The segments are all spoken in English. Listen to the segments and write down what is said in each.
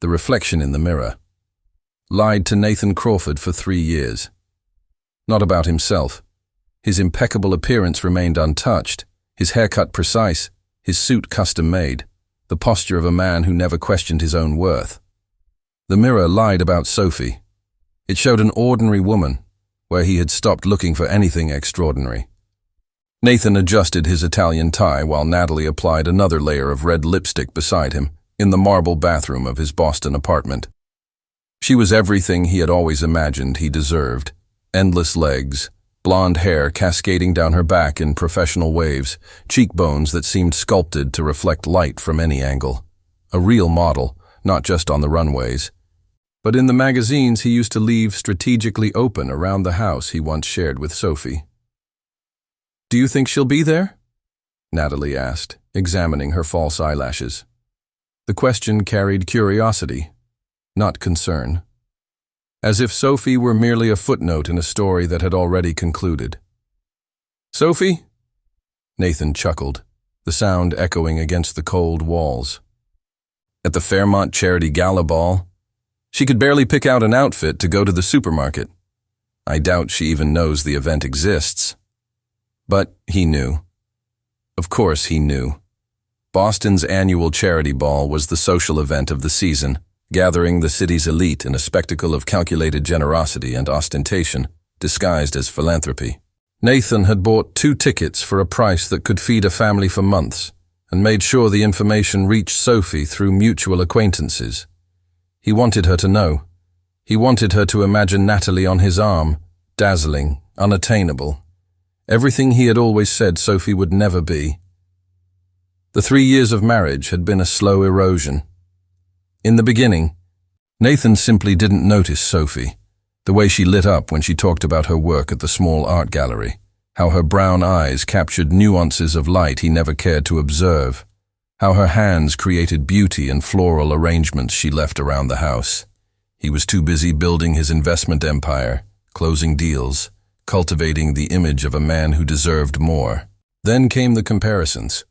the reflection in the mirror. Lied to Nathan Crawford for 3 years. Not about himself. His impeccable appearance remained untouched, his haircut precise, his suit custom-made, the posture of a man who never questioned his own worth. The mirror lied about Sophie. It showed an ordinary woman, where he had stopped looking for anything extraordinary. Nathan adjusted his Italian tie while Natalie applied another layer of red lipstick beside him in the marble bathroom of his Boston apartment. She was everything he had always imagined he deserved. Endless legs, blonde hair cascading down her back in professional waves, cheekbones that seemed sculpted to reflect light from any angle. A real model, not just on the runways. But in the magazines he used to leave strategically open around the house he once shared with Sophie. "Do you think she'll be there?" Natalie asked, examining her false eyelashes. The question carried curiosity, not concern. As if Sophie were merely a footnote in a story that had already concluded. "Sophie?" Nathan chuckled, the sound echoing against the cold walls. "At the Fairmont Charity Gala Ball. She could barely pick out an outfit to go to the supermarket. I doubt she even knows the event exists." But he knew. Of course he knew. Boston's annual charity ball was the social event of the season, gathering the city's elite in a spectacle of calculated generosity and ostentation, disguised as philanthropy. Nathan had bought 2 tickets for a price that could feed a family for months, and made sure the information reached Sophie through mutual acquaintances. He wanted her to know. He wanted her to imagine Natalie on his arm, dazzling, unattainable. Everything he had always said Sophie would never be. The 3 years of marriage had been a slow erosion. In the beginning, Nathan simply didn't notice Sophie, the way she lit up when she talked about her work at the small art gallery, how her brown eyes captured nuances of light he never cared to observe, how her hands created beauty in floral arrangements she left around the house. He was too busy building his investment empire, closing deals, cultivating the image of a man who deserved more. Then came the comparisons.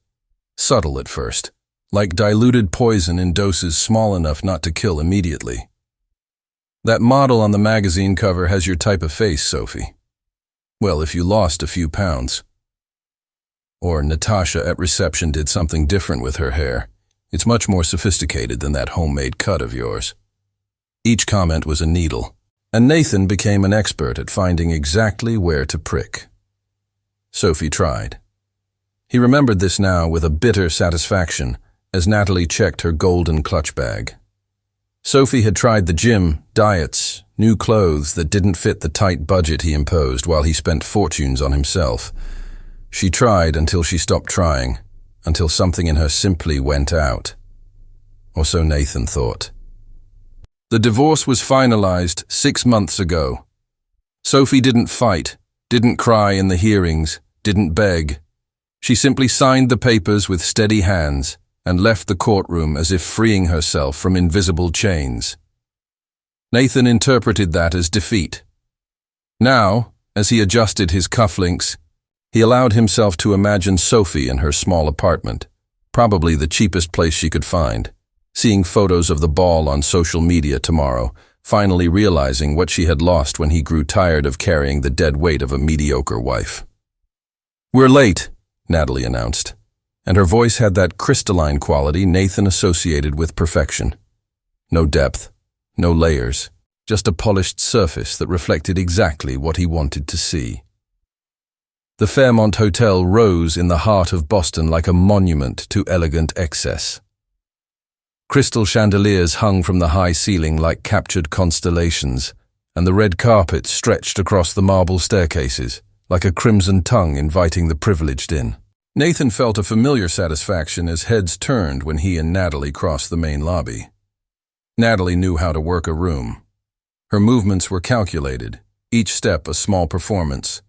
Subtle at first, like diluted poison in doses small enough not to kill immediately. "That model on the magazine cover has your type of face, Sophie. Well, if you lost a few pounds." Or Natasha at reception did something different with her hair. It's much more sophisticated than that homemade cut of yours. Each comment was a needle, and Nathan became an expert at finding exactly where to prick. Sophie tried. He remembered this now with a bitter satisfaction as Natalie checked her golden clutch bag. Sophie had tried the gym, diets, new clothes that didn't fit the tight budget he imposed while he spent fortunes on himself. She tried until she stopped trying, until something in her simply went out. Or so Nathan thought. The divorce was finalized 6 months ago. Sophie didn't fight, didn't cry in the hearings, didn't beg. She simply signed the papers with steady hands and left the courtroom as if freeing herself from invisible chains. Nathan interpreted that as defeat. Now, as he adjusted his cufflinks, he allowed himself to imagine Sophie in her small apartment, probably the cheapest place she could find, seeing photos of the ball on social media tomorrow, finally realizing what she had lost when he grew tired of carrying the dead weight of a mediocre wife. "We're late," Natalie announced, and her voice had that crystalline quality Nathan associated with perfection. No depth, no layers, just a polished surface that reflected exactly what he wanted to see. The Fairmont Hotel rose in the heart of Boston like a monument to elegant excess. Crystal chandeliers hung from the high ceiling like captured constellations, and the red carpet stretched across the marble staircases, like a crimson tongue inviting the privileged in. Nathan felt a familiar satisfaction as heads turned when he and Natalie crossed the main lobby. Natalie knew how to work a room. Her movements were calculated, each step a small performance,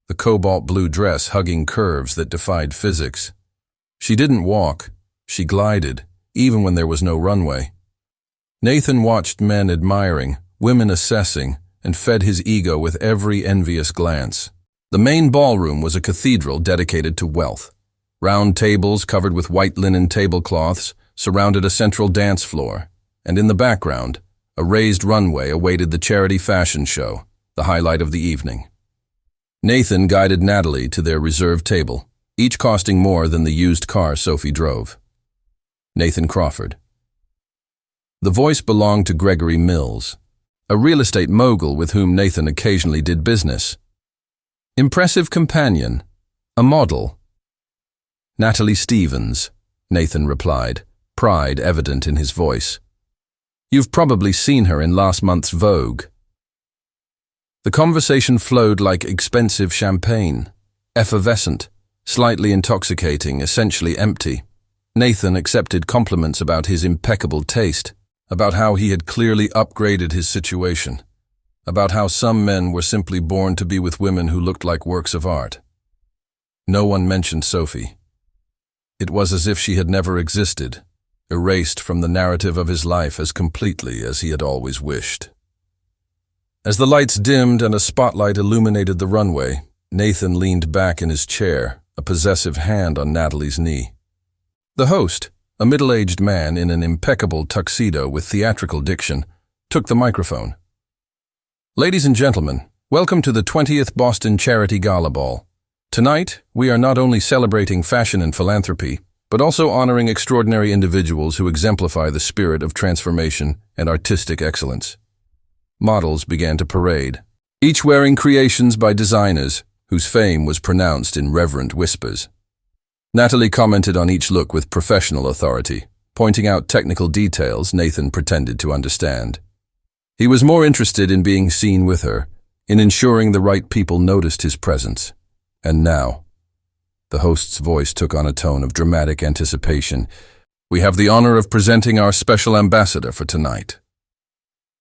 the cobalt blue dress hugging curves that defied physics. She didn't walk, she glided, even when there was no runway. Nathan watched men admiring, women assessing, and fed his ego with every envious glance. The main ballroom was a cathedral dedicated to wealth. Round tables covered with white linen tablecloths surrounded a central dance floor, and in the background, a raised runway awaited the charity fashion show, the highlight of the evening. Nathan guided Natalie to their reserved table, each costing more than the used car Sophie drove. Nathan Crawford. The voice belonged to Gregory Mills, a real estate mogul with whom Nathan occasionally did business. Impressive companion, a model. Natalie Stevens, Nathan replied, pride evident in his voice. You've probably seen her in last month's Vogue. The conversation flowed like expensive champagne, effervescent, slightly intoxicating, essentially empty. Nathan accepted compliments about his impeccable taste, about how he had clearly upgraded his situation, about how some men were simply born to be with women who looked like works of art. No one mentioned Sophie. It was as if she had never existed, erased from the narrative of his life as completely as he had always wished. As the lights dimmed and a spotlight illuminated the runway, Nathan leaned back in his chair, a possessive hand on Natalie's knee. The host, a middle-aged man in an impeccable tuxedo with theatrical diction, took the microphone. Ladies and gentlemen, welcome to the 20th Boston Charity Gala Ball. Tonight, we are not only celebrating fashion and philanthropy, but also honoring extraordinary individuals who exemplify the spirit of transformation and artistic excellence. Models began to parade, each wearing creations by designers whose fame was pronounced in reverent whispers. Natalie commented on each look with professional authority, pointing out technical details Nathan pretended to understand. He was more interested in being seen with her, in ensuring the right people noticed his presence. And now, the host's voice took on a tone of dramatic anticipation. We have the honor of presenting our special ambassador for tonight.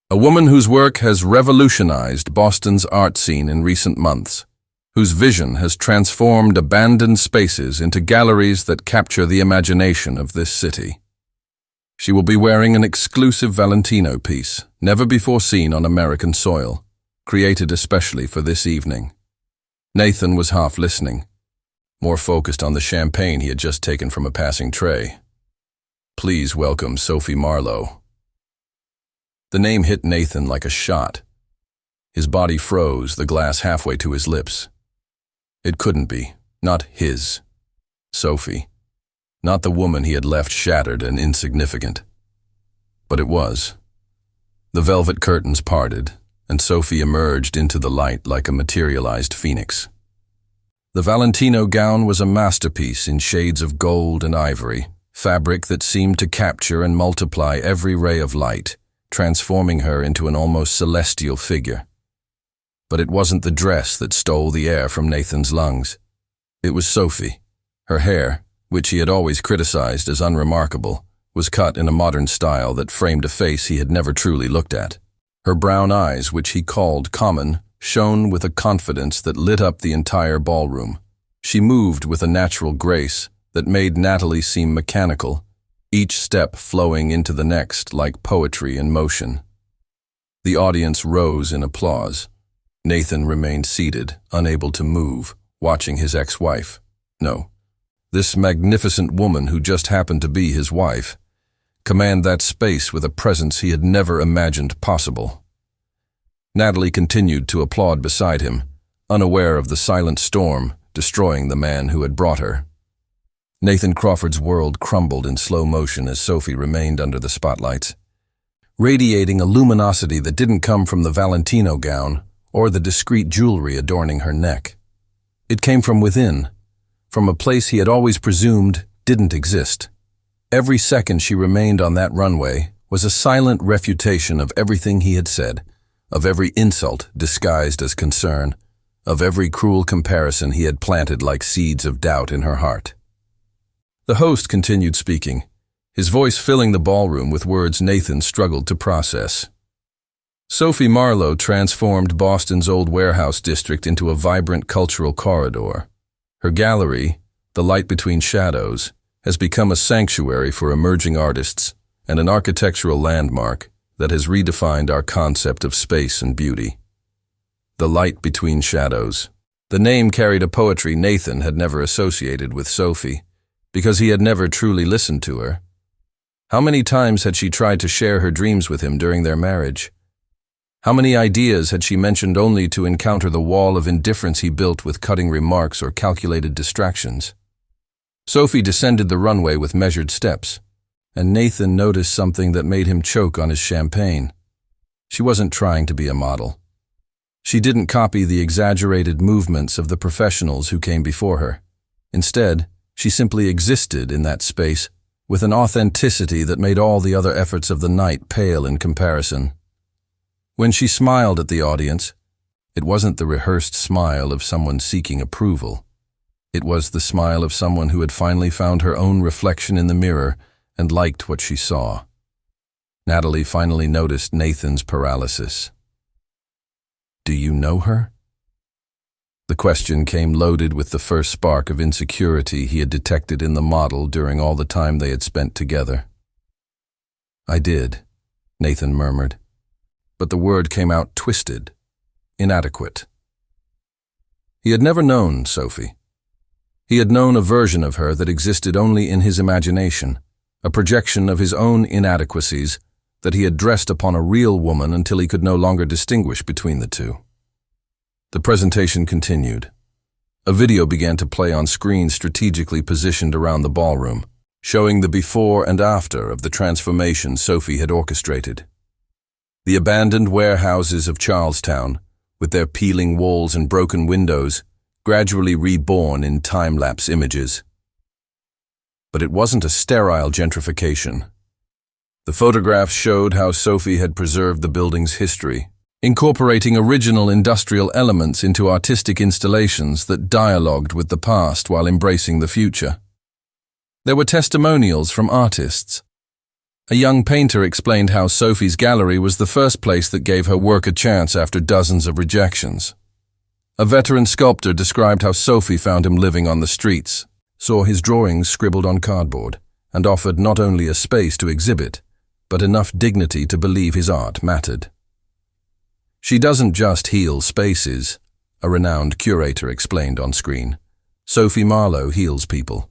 A woman whose work has revolutionized Boston's art scene in recent months, whose vision has transformed abandoned spaces into galleries that capture the imagination of this city. She will be wearing an exclusive Valentino piece, never before seen on American soil, created especially for this evening. Nathan was half listening, more focused on the champagne he had just taken from a passing tray. Please welcome Sophie Marlowe. The name hit Nathan like a shot. His body froze, the glass halfway to his lips. It couldn't be, not his. Sophie. Not the woman he had left shattered and insignificant. But it was. The velvet curtains parted, and Sophie emerged into the light like a materialized phoenix. The Valentino gown was a masterpiece in shades of gold and ivory, fabric that seemed to capture and multiply every ray of light, transforming her into an almost celestial figure. But it wasn't the dress that stole the air from Nathan's lungs. It was Sophie. Her hair, which he had always criticized as unremarkable, was cut in a modern style that framed a face he had never truly looked at. Her brown eyes, which he called common, shone with a confidence that lit up the entire ballroom. She moved with a natural grace that made Natalie seem mechanical, each step flowing into the next like poetry in motion. The audience rose in applause. Nathan remained seated, unable to move, watching his ex-wife. No, this magnificent woman who just happened to be his wife, command that space with a presence he had never imagined possible. Natalie continued to applaud beside him, unaware of the silent storm destroying the man who had brought her. Nathan Crawford's world crumbled in slow motion as Sophie remained under the spotlights, radiating a luminosity that didn't come from the Valentino gown or the discreet jewelry adorning her neck. It came from within, from a place he had always presumed didn't exist. Every second she remained on that runway was a silent refutation of everything he had said, of every insult disguised as concern, of every cruel comparison he had planted like seeds of doubt in her heart. The host continued speaking, his voice filling the ballroom with words Nathan struggled to process. Sophie Marlowe transformed Boston's old warehouse district into a vibrant cultural corridor. Her gallery, The Light Between Shadows, has become a sanctuary for emerging artists and an architectural landmark that has redefined our concept of space and beauty. The Light Between Shadows. The name carried a poetry Nathan had never associated with Sophie, because he had never truly listened to her. How many times had she tried to share her dreams with him during their marriage? How many ideas had she mentioned only to encounter the wall of indifference he built with cutting remarks or calculated distractions? Sophie descended the runway with measured steps, and Nathan noticed something that made him choke on his champagne. She wasn't trying to be a model. She didn't copy the exaggerated movements of the professionals who came before her. Instead, she simply existed in that space with an authenticity that made all the other efforts of the night pale in comparison. When she smiled at the audience, it wasn't the rehearsed smile of someone seeking approval. It was the smile of someone who had finally found her own reflection in the mirror and liked what she saw. Natalie finally noticed Nathan's paralysis. "Do you know her?" The question came loaded with the first spark of insecurity he had detected in the model during all the time they had spent together. "I did," Nathan murmured, but the word came out twisted, inadequate. He had never known Sophie. He had known a version of her that existed only in his imagination, a projection of his own inadequacies that he had dressed upon a real woman until he could no longer distinguish between the two. The presentation continued. A video began to play on screens strategically positioned around the ballroom, showing the before and after of the transformation Sophie had orchestrated. The abandoned warehouses of Charlestown, with their peeling walls and broken windows, gradually reborn in time-lapse images. But it wasn't a sterile gentrification. The photographs showed how Sophie had preserved the building's history, incorporating original industrial elements into artistic installations that dialogued with the past while embracing the future. There were testimonials from artists. A young painter explained how Sophie's gallery was the first place that gave her work a chance after dozens of rejections. A veteran sculptor described how Sophie found him living on the streets, saw his drawings scribbled on cardboard, and offered not only a space to exhibit, but enough dignity to believe his art mattered. "She doesn't just heal spaces," a renowned curator explained on screen. "Sophie Marlowe heals people.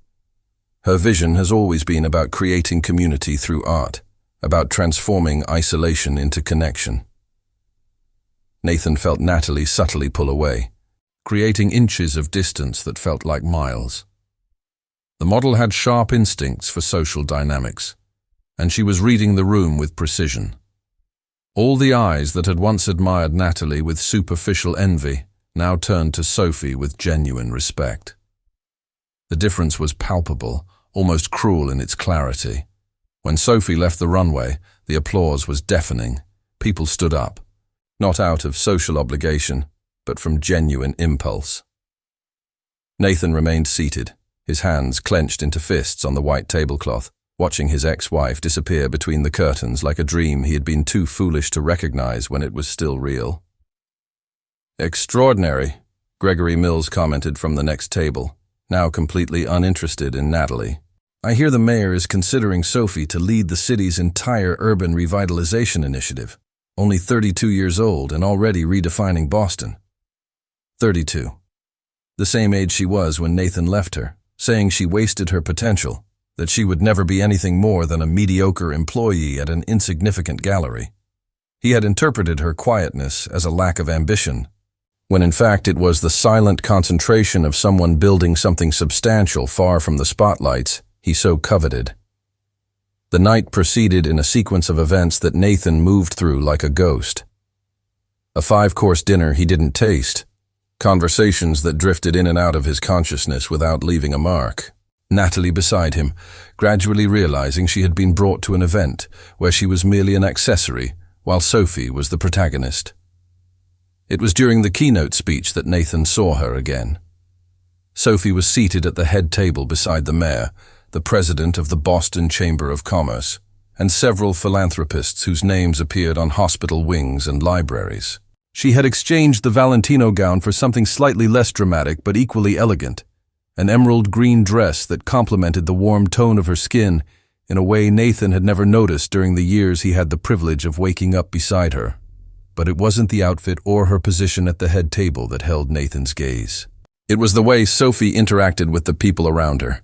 Her vision has always been about creating community through art, about transforming isolation into connection." Nathan felt Natalie subtly pull away, creating inches of distance that felt like miles. The model had sharp instincts for social dynamics, and she was reading the room with precision. All the eyes that had once admired Natalie with superficial envy now turned to Sophie with genuine respect. The difference was palpable, almost cruel in its clarity. When Sophie left the runway, the applause was deafening. People stood up, not out of social obligation, but from genuine impulse. Nathan remained seated, his hands clenched into fists on the white tablecloth, watching his ex-wife disappear between the curtains like a dream he had been too foolish to recognize when it was still real. "Extraordinary," Gregory Mills commented from the next table, now completely uninterested in Natalie. "I hear the mayor is considering Sophie to lead the city's entire urban revitalization initiative. Only 32 years old and already redefining Boston." 32. The same age she was when Nathan left her, saying she wasted her potential, that she would never be anything more than a mediocre employee at an insignificant gallery. He had interpreted her quietness as a lack of ambition, when in fact it was the silent concentration of someone building something substantial far from the spotlights he so coveted. The night proceeded in a sequence of events that Nathan moved through like a ghost. A 5-course dinner he didn't taste, conversations that drifted in and out of his consciousness without leaving a mark. Natalie beside him, gradually realizing she had been brought to an event where she was merely an accessory, while Sophie was the protagonist. It was during the keynote speech that Nathan saw her again. Sophie was seated at the head table beside the mayor, the president of the Boston Chamber of Commerce, and several philanthropists whose names appeared on hospital wings and libraries. She had exchanged the Valentino gown for something slightly less dramatic but equally elegant, an emerald green dress that complemented the warm tone of her skin in a way Nathan had never noticed during the years he had the privilege of waking up beside her. But it wasn't the outfit or her position at the head table that held Nathan's gaze. It was the way Sophie interacted with the people around her.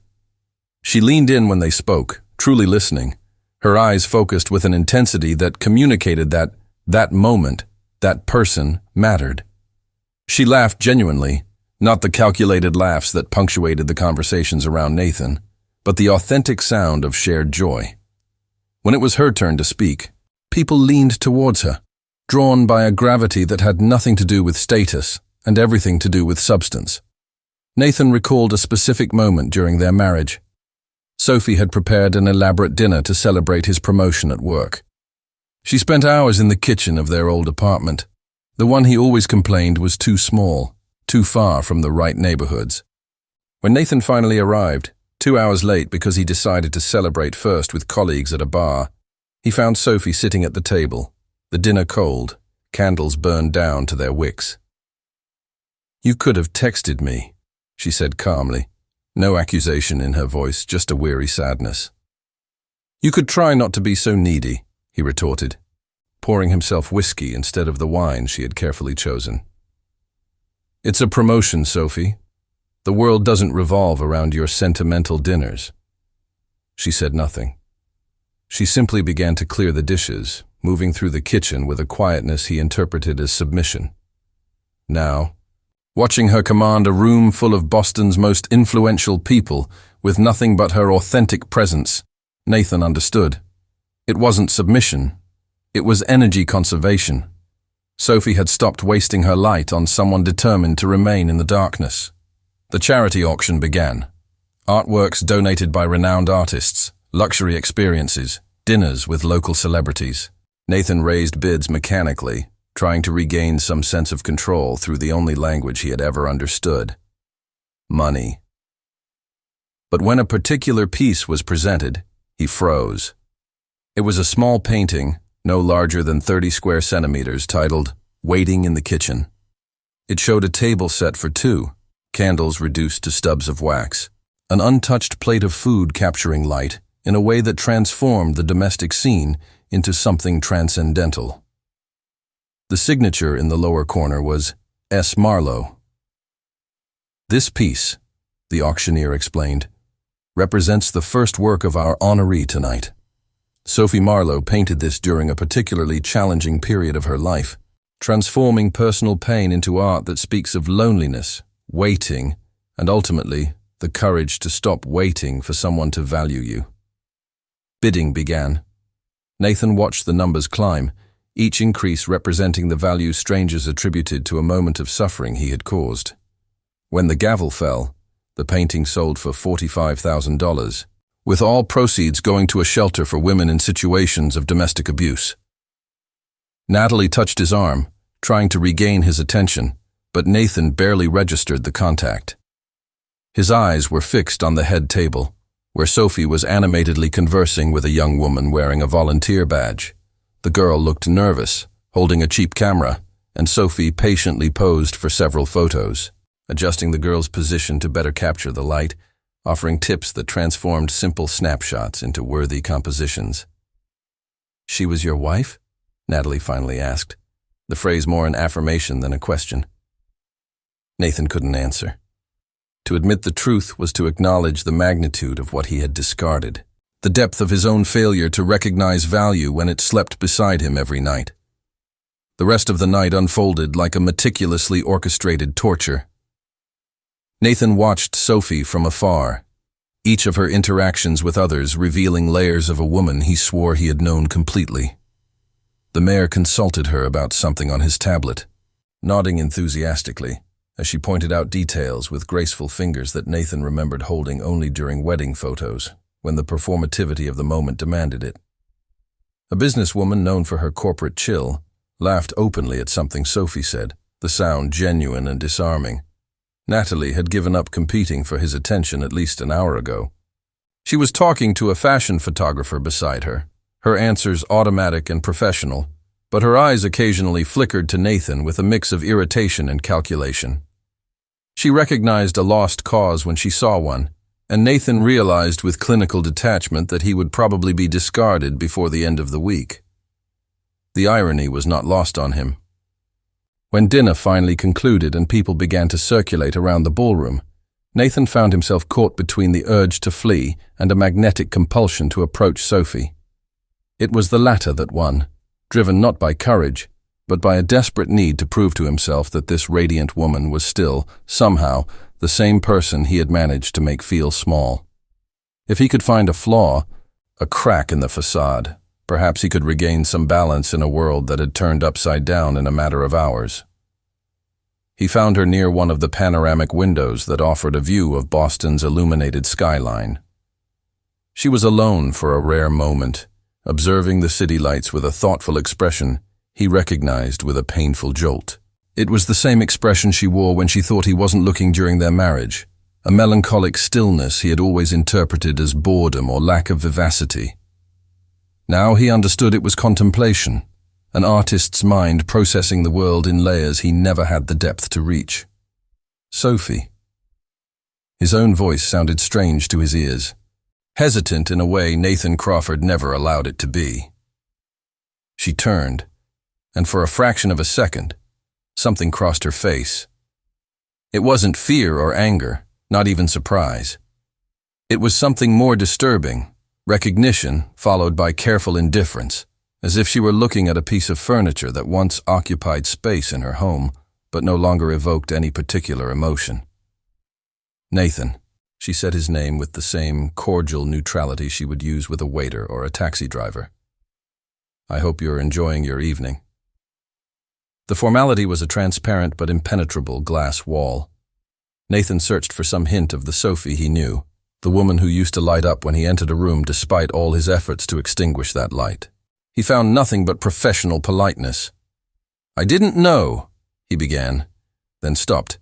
She leaned in when they spoke, truly listening, her eyes focused with an intensity that communicated that moment, that person, mattered. She laughed genuinely, not the calculated laughs that punctuated the conversations around Nathan, but the authentic sound of shared joy. When it was her turn to speak, people leaned towards her, drawn by a gravity that had nothing to do with status and everything to do with substance. Nathan recalled a specific moment during their marriage. Sophie had prepared an elaborate dinner to celebrate his promotion at work. She spent hours in the kitchen of their old apartment. The one he always complained was too small, too far from the right neighborhoods. When Nathan finally arrived, 2 hours late because he decided to celebrate first with colleagues at a bar, he found Sophie sitting at the table, the dinner cold, candles burned down to their wicks. "You could have texted me," she said calmly, no accusation in her voice, just a weary sadness. "You could try not to be so needy," he retorted, pouring himself whiskey instead of the wine she had carefully chosen. "It's a promotion, Sophie. The world doesn't revolve around your sentimental dinners." She said nothing. She simply began to clear the dishes, moving through the kitchen with a quietness he interpreted as submission. Now, watching her command a room full of Boston's most influential people with nothing but her authentic presence, Nathan understood. It wasn't submission. It was energy conservation. Sophie had stopped wasting her light on someone determined to remain in the darkness. The charity auction began. Artworks donated by renowned artists, luxury experiences, dinners with local celebrities. Nathan raised bids mechanically, trying to regain some sense of control through the only language he had ever understood: money. But when a particular piece was presented, he froze. It was a small painting, no larger than 30 square centimeters, titled "Waiting in the Kitchen." It showed a table set for two, candles reduced to stubs of wax, an untouched plate of food capturing light in a way that transformed the domestic scene into something transcendental. The signature in the lower corner was S. Marlowe. "This piece," the auctioneer explained, "represents the first work of our honoree tonight. Sophie Marlowe painted this during a particularly challenging period of her life, transforming personal pain into art that speaks of loneliness, waiting, and ultimately, the courage to stop waiting for someone to value you." Bidding began. Nathan watched the numbers climb, each increase representing the value strangers attributed to a moment of suffering he had caused. When the gavel fell, the painting sold for $45,000, with all proceeds going to a shelter for women in situations of domestic abuse. Natalie touched his arm, trying to regain his attention, but Nathan barely registered the contact. His eyes were fixed on the head table, where Sophie was animatedly conversing with a young woman wearing a volunteer badge. The girl looked nervous, holding a cheap camera, and Sophie patiently posed for several photos, adjusting the girl's position to better capture the light, offering tips that transformed simple snapshots into worthy compositions. "She was your wife?" Natalie finally asked, the phrase more an affirmation than a question. Nathan couldn't answer. To admit the truth was to acknowledge the magnitude of what he had discarded, the depth of his own failure to recognize value when it slept beside him every night. The rest of the night unfolded like a meticulously orchestrated torture. Nathan watched Sophie from afar, each of her interactions with others revealing layers of a woman he swore he had known completely. The mayor consulted her about something on his tablet, nodding enthusiastically as she pointed out details with graceful fingers that Nathan remembered holding only during wedding photos, when the performativity of the moment demanded it. A businesswoman known for her corporate chill laughed openly at something Sophie said, the sound genuine and disarming. Natalie had given up competing for his attention at least an hour ago. She was talking to a fashion photographer beside her, her answers automatic and professional, but her eyes occasionally flickered to Nathan with a mix of irritation and calculation. She recognized a lost cause when she saw one, and Nathan realized with clinical detachment that he would probably be discarded before the end of the week. The irony was not lost on him. When dinner finally concluded and people began to circulate around the ballroom, Nathan found himself caught between the urge to flee and a magnetic compulsion to approach Sophie. It was the latter that won, driven not by courage, but by a desperate need to prove to himself that this radiant woman was still, somehow, the same person he had managed to make feel small. If he could find a flaw, a crack in the facade, perhaps he could regain some balance in a world that had turned upside down in a matter of hours. He found her near one of the panoramic windows that offered a view of Boston's illuminated skyline. She was alone for a rare moment, observing the city lights with a thoughtful expression he recognized with a painful jolt. It was the same expression she wore when she thought he wasn't looking during their marriage, a melancholic stillness he had always interpreted as boredom or lack of vivacity. Now he understood it was contemplation, an artist's mind processing the world in layers he never had the depth to reach. Sophie. His own voice sounded strange to his ears, hesitant in a way Nathan Crawford never allowed it to be. She turned, and for a fraction of a second, something crossed her face. It wasn't fear or anger, not even surprise. It was something more disturbing, recognition followed by careful indifference, as if she were looking at a piece of furniture that once occupied space in her home, but no longer evoked any particular emotion. Nathan. She said his name with the same cordial neutrality she would use with a waiter or a taxi driver. I hope you're enjoying your evening. The formality was a transparent but impenetrable glass wall. Nathan searched for some hint of the Sophie he knew, the woman who used to light up when he entered a room despite all his efforts to extinguish that light. He found nothing but professional politeness. I didn't know, he began, then stopped,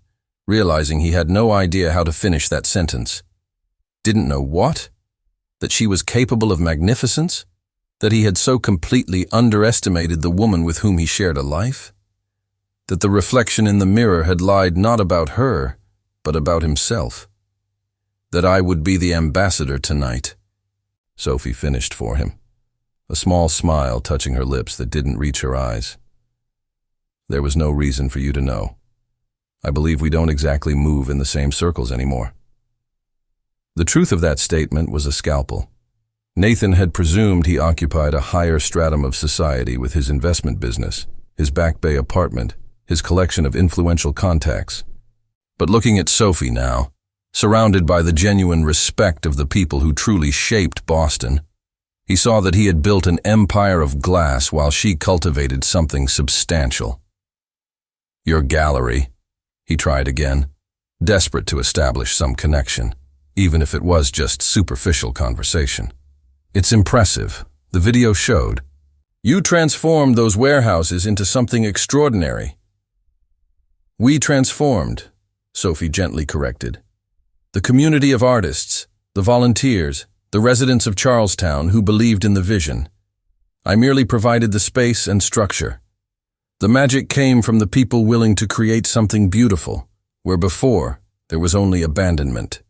realizing he had no idea how to finish that sentence. Didn't know what? That she was capable of magnificence? That he had so completely underestimated the woman with whom he shared a life? That the reflection in the mirror had lied not about her, but about himself? That I would be the ambassador tonight? Sophie finished for him, a small smile touching her lips that didn't reach her eyes. There was no reason for you to know. I believe we don't exactly move in the same circles anymore. The truth of that statement was a scalpel. Nathan had presumed he occupied a higher stratum of society with his investment business, his Back Bay apartment, his collection of influential contacts. But looking at Sophie now, surrounded by the genuine respect of the people who truly shaped Boston, he saw that he had built an empire of glass while she cultivated something substantial. Your gallery, he tried again, desperate to establish some connection, even if it was just superficial conversation. It's impressive, the video showed. You transformed those warehouses into something extraordinary. We transformed, Sophie gently corrected. The community of artists, the volunteers, the residents of Charlestown who believed in the vision. I merely provided the space and structure. The magic came from the people willing to create something beautiful, where before there was only abandonment.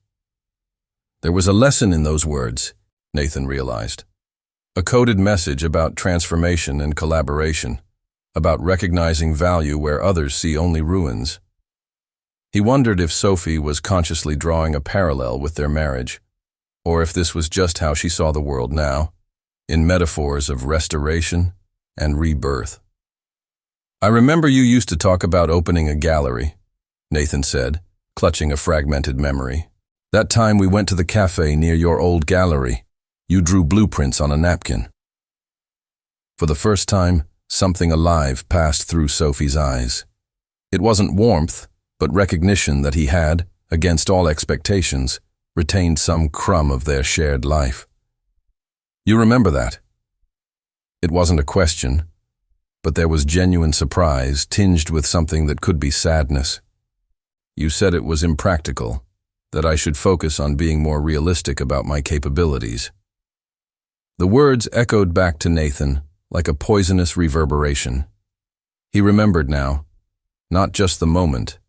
There was a lesson in those words, Nathan realized. A coded message about transformation and collaboration, about recognizing value where others see only ruins. He wondered if Sophie was consciously drawing a parallel with their marriage, or if this was just how she saw the world now, in metaphors of restoration and rebirth. I remember you used to talk about opening a gallery, Nathan said, clutching a fragmented memory. That time we went to the cafe near your old gallery. You drew blueprints on a napkin. For the first time, something alive passed through Sophie's eyes. It wasn't warmth, but recognition that he had, against all expectations, retained some crumb of their shared life. You remember that? It wasn't a question, but there was genuine surprise tinged with something that could be sadness. You said it was impractical, that I should focus on being more realistic about my capabilities. The words echoed back to Nathan like a poisonous reverberation. He remembered now, not just the moment,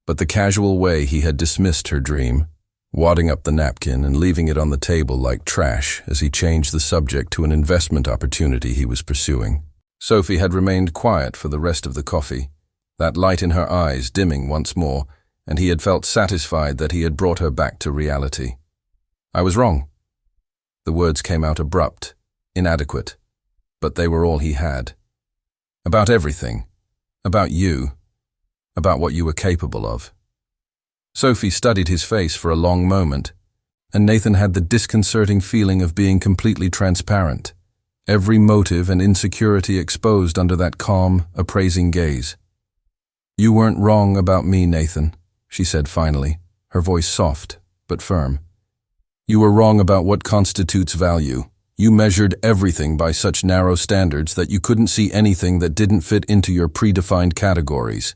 but the casual way he had dismissed her dream, wadding up the napkin and leaving it on the table like trash as he changed the subject to an investment opportunity he was pursuing. Sophie had remained quiet for the rest of the coffee, that light in her eyes dimming once more, and he had felt satisfied that he had brought her back to reality. I was wrong. The words came out abrupt, inadequate, but they were all he had. About everything. About you. About what you were capable of. Sophie studied his face for a long moment, and Nathan had the disconcerting feeling of being completely transparent, every motive and insecurity exposed under that calm, appraising gaze. "You weren't wrong about me, Nathan," she said finally, her voice soft but firm. "You were wrong about what constitutes value. You measured everything by such narrow standards that you couldn't see anything that didn't fit into your predefined categories.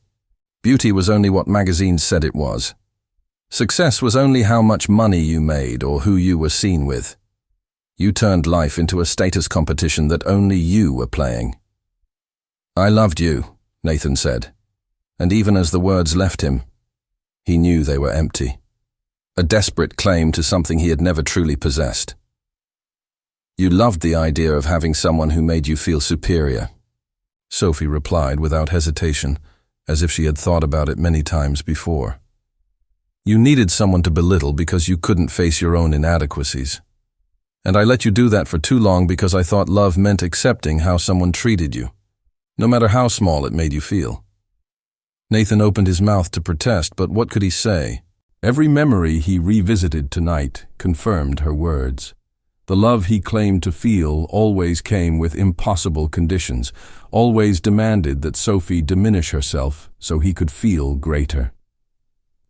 Beauty was only what magazines said it was. Success was only how much money you made or who you were seen with. You turned life into a status competition that only you were playing." "I loved you," Nathan said, and even as the words left him, he knew they were empty. A desperate claim to something he had never truly possessed. "You loved the idea of having someone who made you feel superior," Sophie replied without hesitation, as if she had thought about it many times before. "You needed someone to belittle because you couldn't face your own inadequacies. And I let you do that for too long because I thought love meant accepting how someone treated you, no matter how small it made you feel." Nathan opened his mouth to protest, but what could he say? Every memory he revisited tonight confirmed her words. The love he claimed to feel always came with impossible conditions, always demanded that Sophie diminish herself so he could feel greater.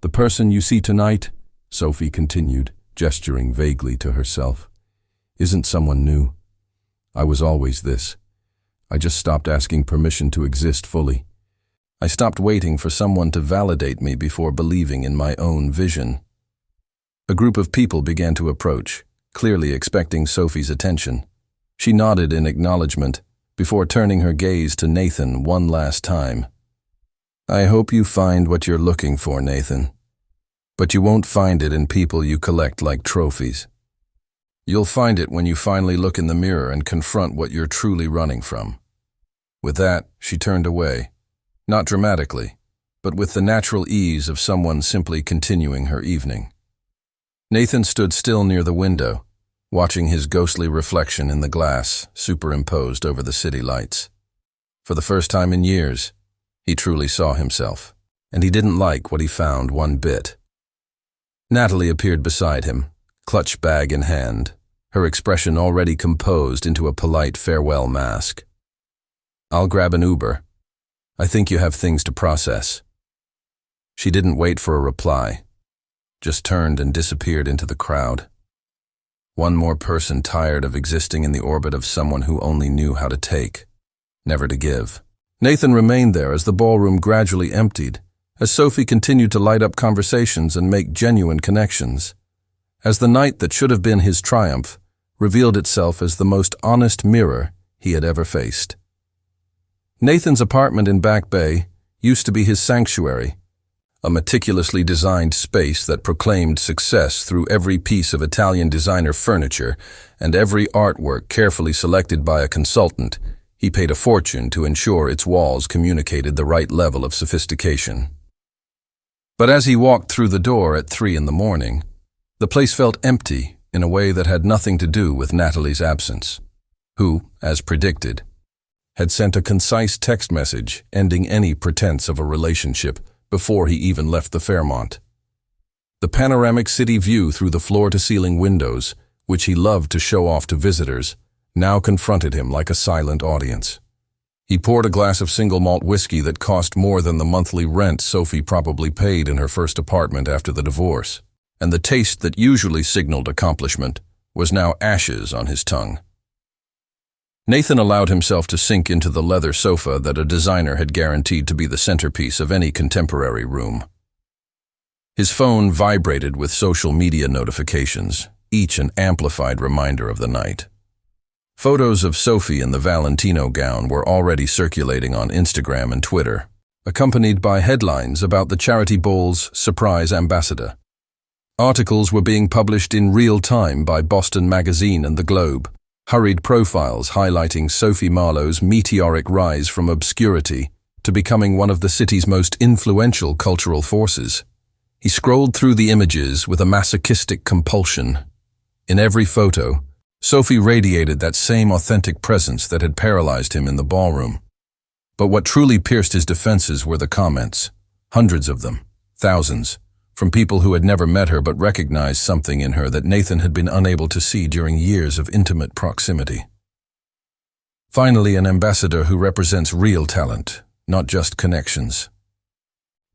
"The person you see tonight," Sophie continued, gesturing vaguely to herself, "isn't someone new. I was always this. I just stopped asking permission to exist fully. I stopped waiting for someone to validate me before believing in my own vision." A group of people began to approach, clearly expecting Sophie's attention. She nodded in acknowledgement, before turning her gaze to Nathan one last time. "I hope you find what you're looking for, Nathan. But you won't find it in people you collect like trophies. You'll find it when you finally look in the mirror and confront what you're truly running from." With that, she turned away, not dramatically, but with the natural ease of someone simply continuing her evening. Nathan stood still near the window, watching his ghostly reflection in the glass superimposed over the city lights. For the first time in years, he truly saw himself, and he didn't like what he found one bit. Natalie appeared beside him, clutch bag in hand, her expression already composed into a polite farewell mask. "I'll grab an Uber. I think you have things to process." She didn't wait for a reply, just turned and disappeared into the crowd. One more person tired of existing in the orbit of someone who only knew how to take, never to give. Nathan remained there as the ballroom gradually emptied, as Sophie continued to light up conversations and make genuine connections, as the night that should have been his triumph revealed itself as the most honest mirror he had ever faced. Nathan's apartment in Back Bay used to be his sanctuary, a meticulously designed space that proclaimed success through every piece of Italian designer furniture and every artwork carefully selected by a consultant. He paid a fortune to ensure its walls communicated the right level of sophistication. But as he walked through the door at 3 a.m, the place felt empty in a way that had nothing to do with Natalie's absence, who, as predicted, had sent a concise text message ending any pretense of a relationship before he even left the Fairmont. The panoramic city view through the floor-to-ceiling windows, which he loved to show off to visitors, now confronted him like a silent audience. He poured a glass of single malt whiskey that cost more than the monthly rent Sophie probably paid in her first apartment after the divorce, and the taste that usually signaled accomplishment was now ashes on his tongue. Nathan allowed himself to sink into the leather sofa that a designer had guaranteed to be the centerpiece of any contemporary room. His phone vibrated with social media notifications, each an amplified reminder of the night. Photos of Sophie in the Valentino gown were already circulating on Instagram and Twitter, accompanied by headlines about the Charity Bowl's surprise ambassador. Articles were being published in real time by Boston Magazine and The Globe, hurried profiles highlighting Sophie Marlowe's meteoric rise from obscurity to becoming one of the city's most influential cultural forces. He scrolled through the images with a masochistic compulsion. In every photo, Sophie radiated that same authentic presence that had paralyzed him in the ballroom. But what truly pierced his defenses were the comments, hundreds of them, thousands, from people who had never met her but recognized something in her that Nathan had been unable to see during years of intimate proximity. Finally, an ambassador who represents real talent, not just connections.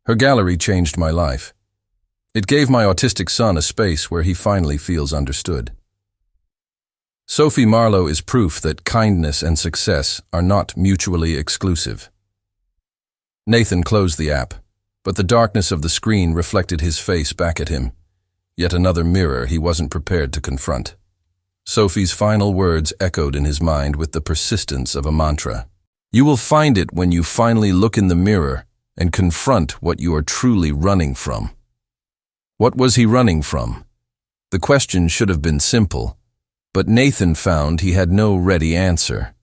Her gallery changed my life. It gave my autistic son a space where he finally feels understood. Sophie Marlowe is proof that kindness and success are not mutually exclusive. Nathan closed the app, but the darkness of the screen reflected his face back at him, yet another mirror he wasn't prepared to confront. Sophie's final words echoed in his mind with the persistence of a mantra. You will find it when you finally look in the mirror and confront what you are truly running from. What was he running from? The question should have been simple, but Nathan found he had no ready answer.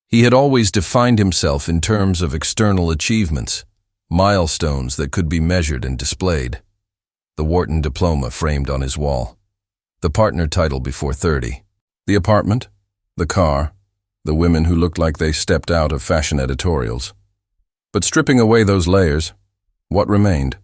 He had always defined himself in terms of external achievements, milestones that could be measured and displayed. The Wharton diploma framed on his wall, the partner title before 30, the apartment, the car, the women who looked like they stepped out of fashion editorials. But stripping away those layers, what remained?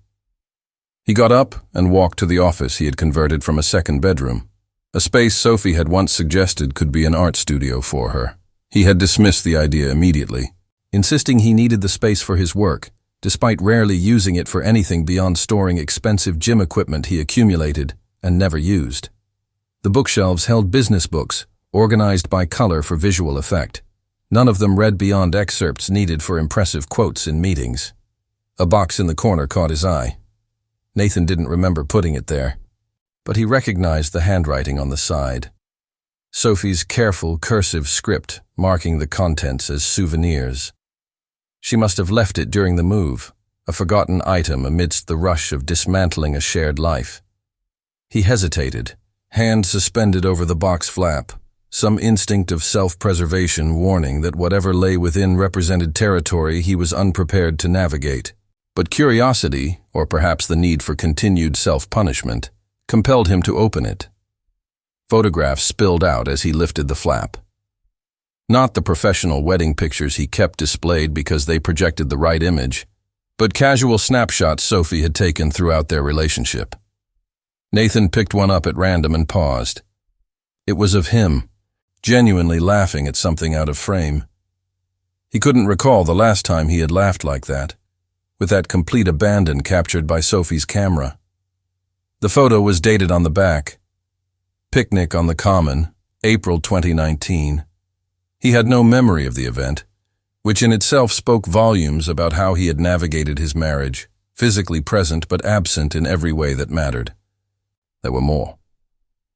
He got up and walked to the office he had converted from a second bedroom, a space Sophie had once suggested could be an art studio for her. He had dismissed the idea immediately, insisting he needed the space for his work, despite rarely using it for anything beyond storing expensive gym equipment he accumulated and never used. The bookshelves held business books, organized by color for visual effect. None of them read beyond excerpts needed for impressive quotes in meetings. A box in the corner caught his eye. Nathan didn't remember putting it there, but he recognized the handwriting on the side. Sophie's careful cursive script marking the contents as souvenirs. She must have left it during the move, a forgotten item amidst the rush of dismantling a shared life. He hesitated, hand suspended over the box flap, some instinct of self-preservation warning that whatever lay within represented territory he was unprepared to navigate. But curiosity, or perhaps the need for continued self-punishment, compelled him to open it. Photographs spilled out as he lifted the flap. Not the professional wedding pictures he kept displayed because they projected the right image, but casual snapshots Sophie had taken throughout their relationship. Nathan picked one up at random and paused. It was of him, genuinely laughing at something out of frame. He couldn't recall the last time he had laughed like that, with that complete abandon captured by Sophie's camera. The photo was dated on the back. Picnic on the Common, April 2019. He had no memory of the event, which in itself spoke volumes about how he had navigated his marriage, physically present but absent in every way that mattered. There were more.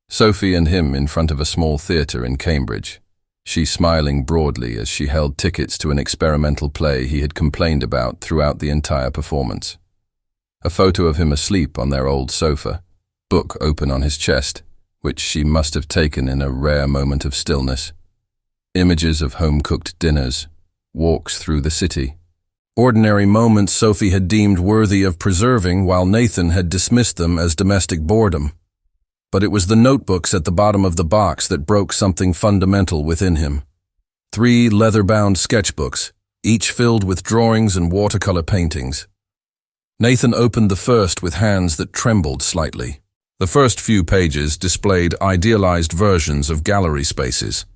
Sophie and him in front of a small theatre in Cambridge, she smiling broadly as she held tickets to an experimental play he had complained about throughout the entire performance. A photo of him asleep on their old sofa, book open on his chest, which she must have taken in a rare moment of stillness. Images of home-cooked dinners, walks through the city. Ordinary moments Sophie had deemed worthy of preserving while Nathan had dismissed them as domestic boredom. But it was the notebooks at the bottom of the box that broke something fundamental within him. 3 leather-bound sketchbooks, each filled with drawings and watercolor paintings. Nathan opened the first with hands that trembled slightly. The first few pages displayed idealized versions of gallery spaces.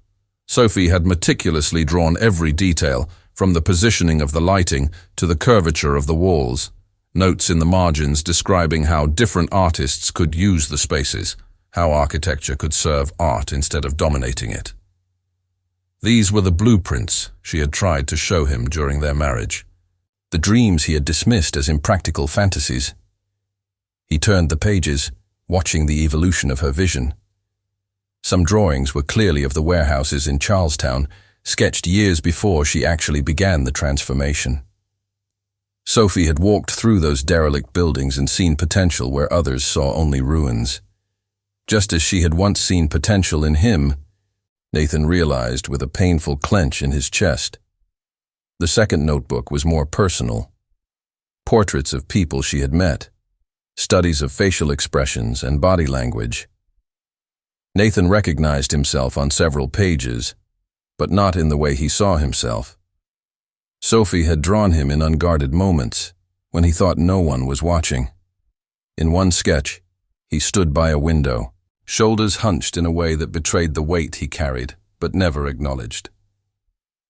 Sophie had meticulously drawn every detail, from the positioning of the lighting to the curvature of the walls. Notes in the margins describing how different artists could use the spaces, how architecture could serve art instead of dominating it. These were the blueprints she had tried to show him during their marriage, the dreams he had dismissed as impractical fantasies. He turned the pages, watching the evolution of her vision. Some drawings were clearly of the warehouses in Charlestown, sketched years before she actually began the transformation. Sophie had walked through those derelict buildings and seen potential where others saw only ruins. Just as she had once seen potential in him, Nathan realized with a painful clench in his chest. The second notebook was more personal. Portraits of people she had met, studies of facial expressions and body language. Nathan recognized himself on several pages, but not in the way he saw himself. Sophie had drawn him in unguarded moments, when he thought no one was watching. In one sketch, he stood by a window, shoulders hunched in a way that betrayed the weight he carried, but never acknowledged.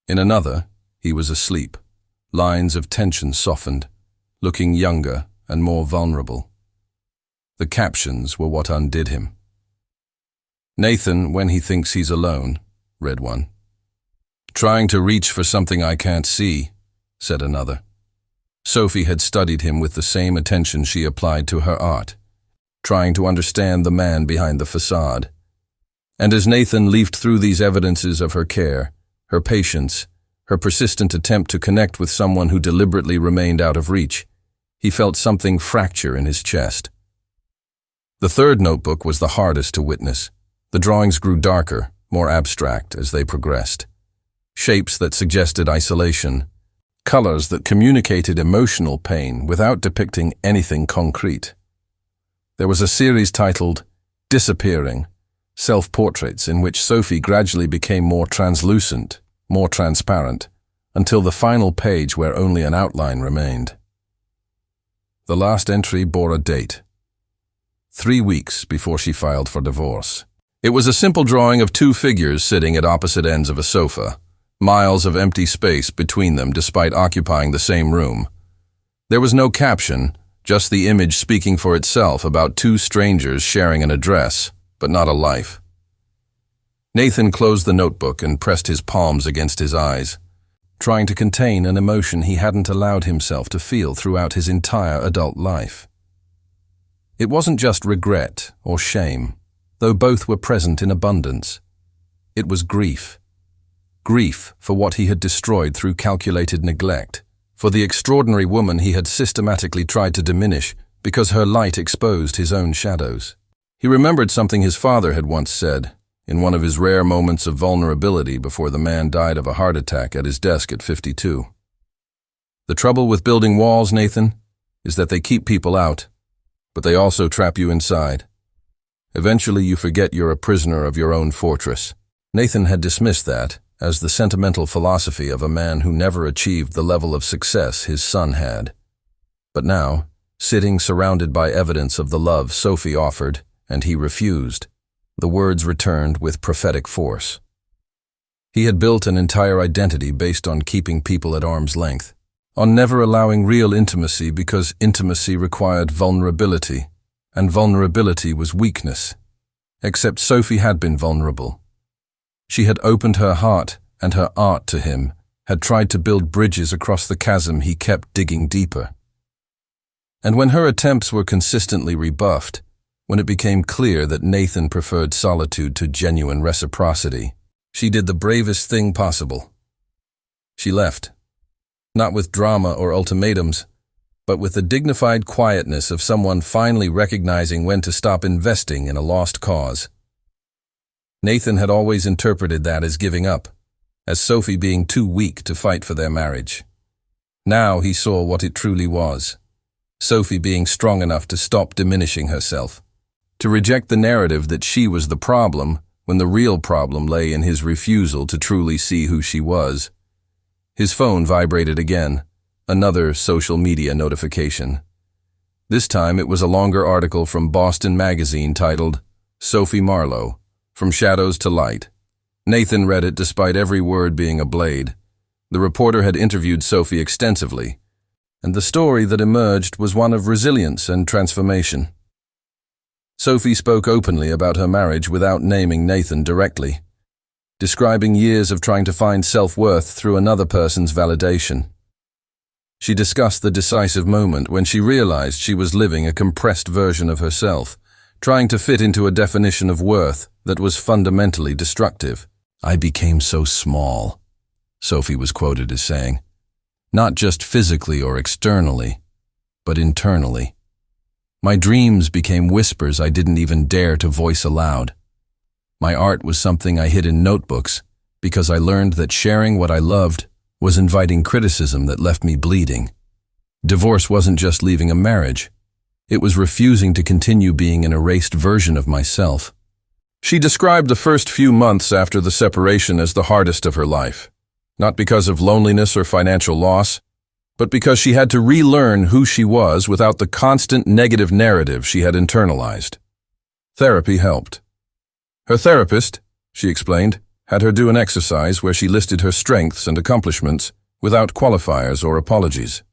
In another, he was asleep, lines of tension softened, looking younger and more vulnerable. The captions were what undid him. "Nathan, when he thinks he's alone," read one. "Trying to reach for something I can't see," said another. Sophie had studied him with the same attention she applied to her art, trying to understand the man behind the facade. And as Nathan leafed through these evidences of her care, her patience, her persistent attempt to connect with someone who deliberately remained out of reach, he felt something fracture in his chest. The third notebook was the hardest to witness. The drawings grew darker, more abstract as they progressed. Shapes that suggested isolation, colors that communicated emotional pain without depicting anything concrete. There was a series titled Disappearing, self-portraits in which Sophie gradually became more translucent, more transparent, until the final page where only an outline remained. The last entry bore a date. 3 weeks before she filed for divorce. It was a simple drawing of two figures sitting at opposite ends of a sofa, miles of empty space between them despite occupying the same room. There was no caption, just the image speaking for itself about two strangers sharing an address, but not a life. Nathan closed the notebook and pressed his palms against his eyes, trying to contain an emotion he hadn't allowed himself to feel throughout his entire adult life. It wasn't just regret or shame, though both were present in abundance. It was grief. Grief for what he had destroyed through calculated neglect, for the extraordinary woman he had systematically tried to diminish because her light exposed his own shadows. He remembered something his father had once said, in one of his rare moments of vulnerability before the man died of a heart attack at his desk at 52. "The trouble with building walls, Nathan, is that they keep people out, but they also trap you inside. Eventually you forget you're a prisoner of your own fortress." Nathan had dismissed that as the sentimental philosophy of a man who never achieved the level of success his son had. But now, sitting surrounded by evidence of the love Sophie offered, and he refused, the words returned with prophetic force. He had built an entire identity based on keeping people at arm's length, on never allowing real intimacy because intimacy required vulnerability, and vulnerability was weakness. Except Sophie had been vulnerable. She had opened her heart and her art to him, had tried to build bridges across the chasm he kept digging deeper. And when her attempts were consistently rebuffed, when it became clear that Nathan preferred solitude to genuine reciprocity, she did the bravest thing possible. She left, not with drama or ultimatums, but with the dignified quietness of someone finally recognizing when to stop investing in a lost cause. Nathan had always interpreted that as giving up, as Sophie being too weak to fight for their marriage. Now he saw what it truly was, Sophie being strong enough to stop diminishing herself, to reject the narrative that she was the problem when the real problem lay in his refusal to truly see who she was. His phone vibrated again, another social media notification. This time it was a longer article from Boston Magazine titled, "Sophie Marlowe, From Shadows to Light." Nathan read it despite every word being a blade. The reporter had interviewed Sophie extensively, and the story that emerged was one of resilience and transformation. Sophie spoke openly about her marriage without naming Nathan directly, describing years of trying to find self-worth through another person's validation. She discussed the decisive moment when she realized she was living a compressed version of herself, trying to fit into a definition of worth that was fundamentally destructive. "I became so small," Sophie was quoted as saying, "not just physically or externally, but internally. My dreams became whispers I didn't even dare to voice aloud. My art was something I hid in notebooks because I learned that sharing what I loved was inviting criticism that left me bleeding. Divorce wasn't just leaving a marriage. It was refusing to continue being an erased version of myself. She described the first few months after the separation as the hardest of her life, not because of loneliness or financial loss, but because she had to relearn who she was without the constant negative narrative she had internalized. Therapy helped. Her therapist, she explained, had her do an exercise where she listed her strengths and accomplishments without qualifiers or apologies.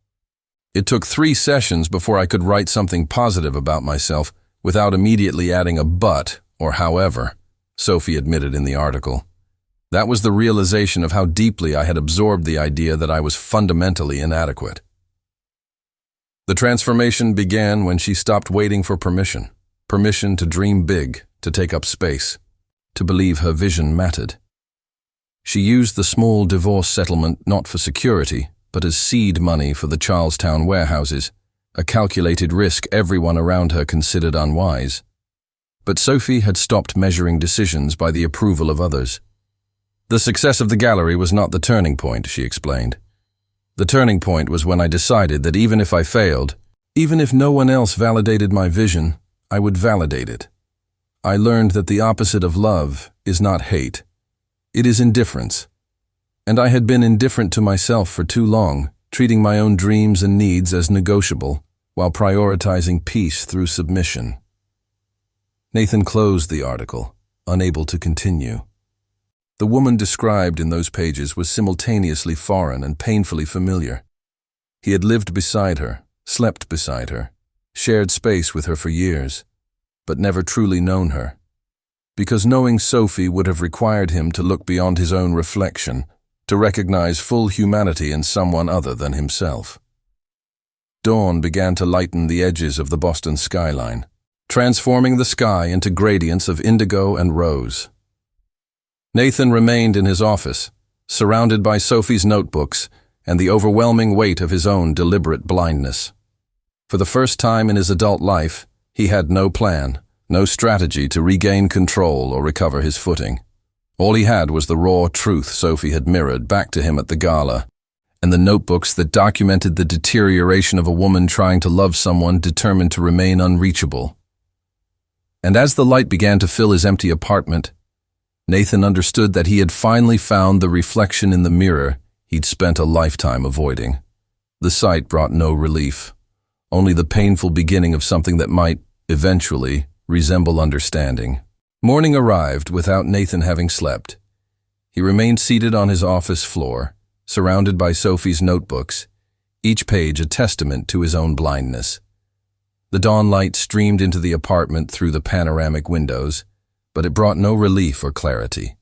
It took 3 sessions before I could write something positive about myself without immediately adding a but or however, Sophie admitted in the article. That was the realization of how deeply I had absorbed the idea that I was fundamentally inadequate. The transformation began when she stopped waiting for permission to dream big, to take up space, to believe her vision mattered. She used the small divorce settlement not for security, but as seed money for the Charlestown warehouses, a calculated risk everyone around her considered unwise. But Sophie had stopped measuring decisions by the approval of others. The success of the gallery was not the turning point, she explained. The turning point was when I decided that even if I failed, even if no one else validated my vision, I would validate it. I learned that the opposite of love is not hate. It is indifference. And I had been indifferent to myself for too long, treating my own dreams and needs as negotiable, while prioritizing peace through submission. Nathan closed the article, unable to continue. The woman described in those pages was simultaneously foreign and painfully familiar. He had lived beside her, slept beside her, shared space with her for years, but never truly known her. Because knowing Sophie would have required him to look beyond his own reflection, to recognize full humanity in someone other than himself. Dawn began to lighten the edges of the Boston skyline, transforming the sky into gradients of indigo and rose. Nathan remained in his office, surrounded by Sophie's notebooks and the overwhelming weight of his own deliberate blindness. For the first time in his adult life, he had no plan, no strategy to regain control or recover his footing. All he had was the raw truth Sophie had mirrored back to him at the gala, and the notebooks that documented the deterioration of a woman trying to love someone determined to remain unreachable. And as the light began to fill his empty apartment, Nathan understood that he had finally found the reflection in the mirror he'd spent a lifetime avoiding. The sight brought no relief, only the painful beginning of something that might, eventually, resemble understanding. Morning arrived without Nathan having slept. He remained seated on his office floor, surrounded by Sophie's notebooks, each page a testament to his own blindness. The dawn light streamed into the apartment through the panoramic windows, but it brought no relief or clarity,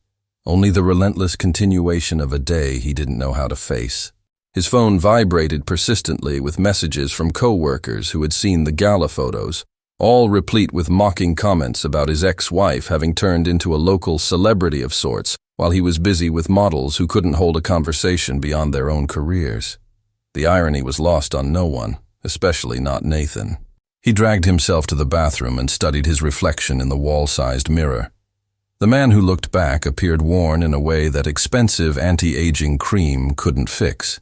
only the relentless continuation of a day he didn't know how to face. His phone vibrated persistently with messages from co-workers who had seen the gala photos, all replete with mocking comments about his ex-wife having turned into a local celebrity of sorts while he was busy with models who couldn't hold a conversation beyond their own careers. The irony was lost on no one, especially not Nathan. He dragged himself to the bathroom and studied his reflection in the wall-sized mirror. The man who looked back appeared worn in a way that expensive anti-aging cream couldn't fix.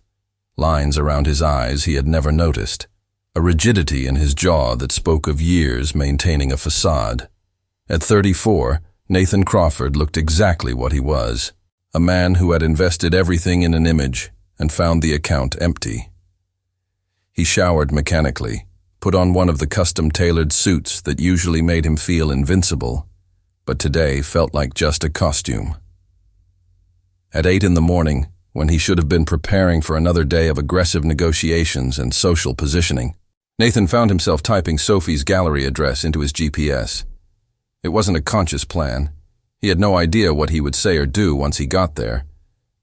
Lines around his eyes he had never noticed, a rigidity in his jaw that spoke of years maintaining a facade. At 34, Nathan Crawford looked exactly what he was, a man who had invested everything in an image and found the account empty. He showered mechanically, put on one of the custom-tailored suits that usually made him feel invincible, but today felt like just a costume. At 8 in the morning, when he should have been preparing for another day of aggressive negotiations and social positioning, Nathan found himself typing Sophie's gallery address into his GPS. It wasn't a conscious plan. He had no idea what he would say or do once he got there,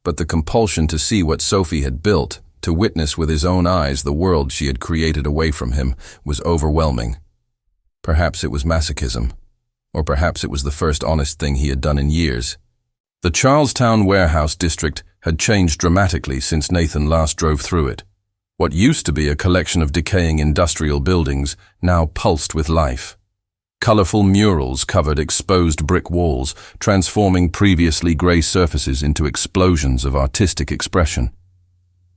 but the compulsion to see what Sophie had built, to witness with his own eyes the world she had created away from him, was overwhelming. Perhaps it was masochism, or perhaps it was the first honest thing he had done in years. The Charlestown warehouse district had changed dramatically since Nathan last drove through it. What used to be a collection of decaying industrial buildings now pulsed with life. Colorful murals covered exposed brick walls, transforming previously gray surfaces into explosions of artistic expression.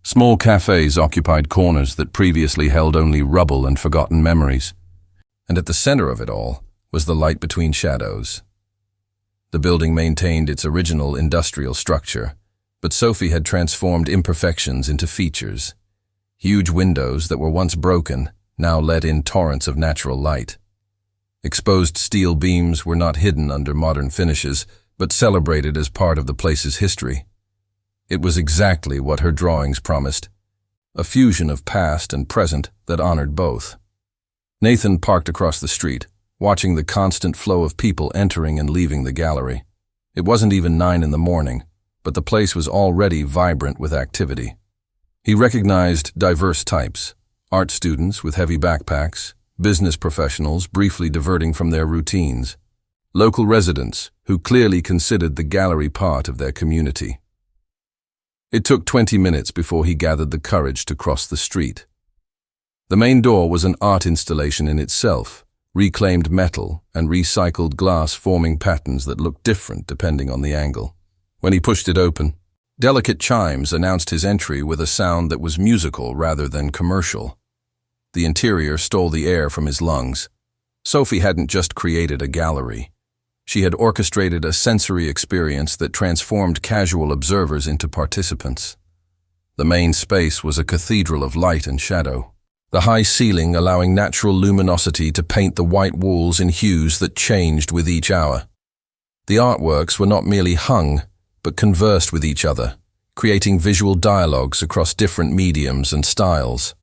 Small cafes occupied corners that previously held only rubble and forgotten memories. And at the center of it all was the light between shadows. The building maintained its original industrial structure, but Sophie had transformed imperfections into features. Huge windows that were once broken now let in torrents of natural light. Exposed steel beams were not hidden under modern finishes, but celebrated as part of the place's history. It was exactly what her drawings promised, a fusion of past and present that honored both. Nathan parked across the street, watching the constant flow of people entering and leaving the gallery. It wasn't even 9 in the morning, but the place was already vibrant with activity. He recognized diverse types: art students with heavy backpacks, business professionals briefly diverting from their routines, local residents who clearly considered the gallery part of their community. It took 20 minutes before he gathered the courage to cross the street. The main door was an art installation in itself, reclaimed metal and recycled glass forming patterns that looked different depending on the angle. When he pushed it open, delicate chimes announced his entry with a sound that was musical rather than commercial. The interior stole the air from his lungs. Sophie hadn't just created a gallery. She had orchestrated a sensory experience that transformed casual observers into participants. The main space was a cathedral of light and shadow, the high ceiling allowing natural luminosity to paint the white walls in hues that changed with each hour. The artworks were not merely hung, but conversed with each other, creating visual dialogues across different mediums and styles.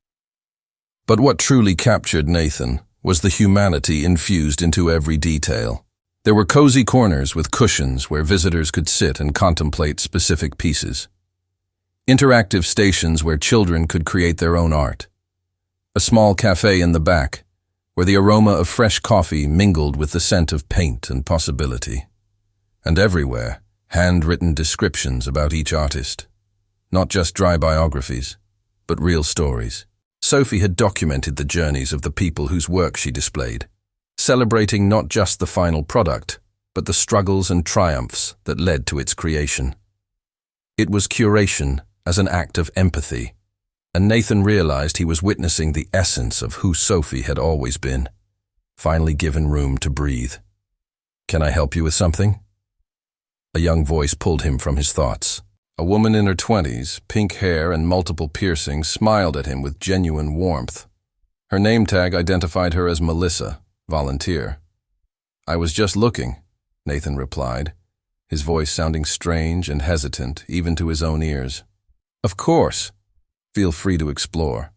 But what truly captured Nathan was the humanity infused into every detail. There were cozy corners with cushions where visitors could sit and contemplate specific pieces. Interactive stations where children could create their own art. A small cafe in the back, where the aroma of fresh coffee mingled with the scent of paint and possibility. And everywhere, handwritten descriptions about each artist. Not just dry biographies, but real stories. Sophie had documented the journeys of the people whose work she displayed, celebrating not just the final product, but the struggles and triumphs that led to its creation. It was curation as an act of empathy, and Nathan realized he was witnessing the essence of who Sophie had always been, finally given room to breathe. "Can I help you with something?" A young voice pulled him from his thoughts. A woman in her 20s, pink hair and multiple piercings, smiled at him with genuine warmth. Her name tag identified her as Melissa, volunteer. "I was just looking," Nathan replied, his voice sounding strange and hesitant even to his own ears. "Of course. Feel free to explore.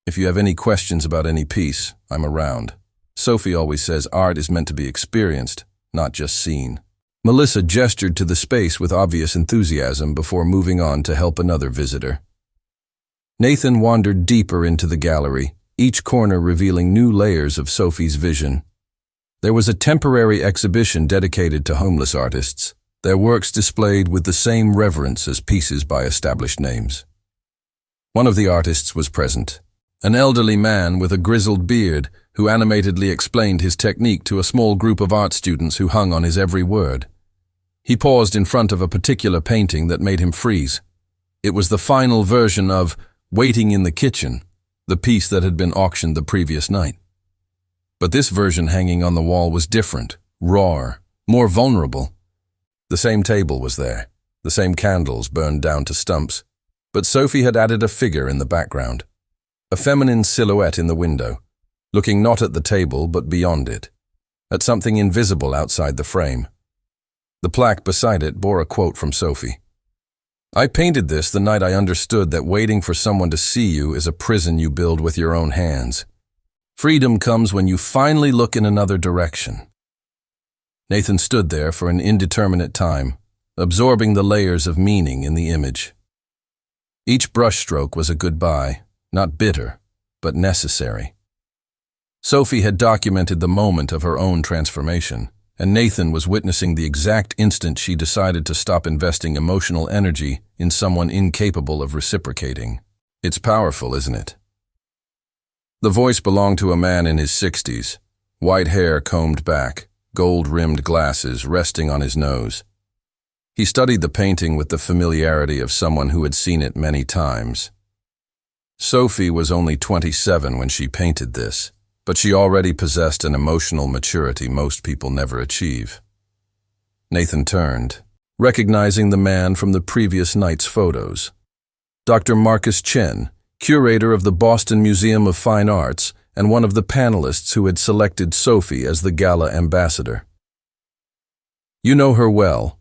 If you have any questions about any piece, I'm around. Sophie always says art is meant to be experienced, not just seen." Melissa gestured to the space with obvious enthusiasm before moving on to help another visitor. Nathan wandered deeper into the gallery, each corner revealing new layers of Sophie's vision. There was a temporary exhibition dedicated to homeless artists, their works displayed with the same reverence as pieces by established names. One of the artists was present, an elderly man with a grizzled beard who animatedly explained his technique to a small group of art students who hung on his every word. He paused in front of a particular painting that made him freeze. It was the final version of Waiting in the Kitchen, the piece that had been auctioned the previous night. But this version hanging on the wall was different, rawer, more vulnerable. The same table was there, the same candles burned down to stumps, but Sophie had added a figure in the background, a feminine silhouette in the window, looking not at the table but beyond it, at something invisible outside the frame. The plaque beside it bore a quote from Sophie. "I painted this the night I understood that waiting for someone to see you is a prison you build with your own hands. Freedom comes when you finally look in another direction." Nathan stood there for an indeterminate time, absorbing the layers of meaning in the image. Each brushstroke was a goodbye, not bitter, but necessary. Sophie had documented the moment of her own transformation, and Nathan was witnessing the exact instant she decided to stop investing emotional energy in someone incapable of reciprocating. It's powerful, isn't it? The voice belonged to a man in his 60s, white hair combed back, gold-rimmed glasses resting on his nose. He studied the painting with the familiarity of someone who had seen it many times. Sophie was only 27 when she painted this, but she already possessed an emotional maturity most people never achieve. Nathan turned, recognizing the man from the previous night's photos. Dr. Marcus Chen, curator of the Boston Museum of Fine Arts and one of the panelists who had selected Sophie as the gala ambassador. "You know her well?"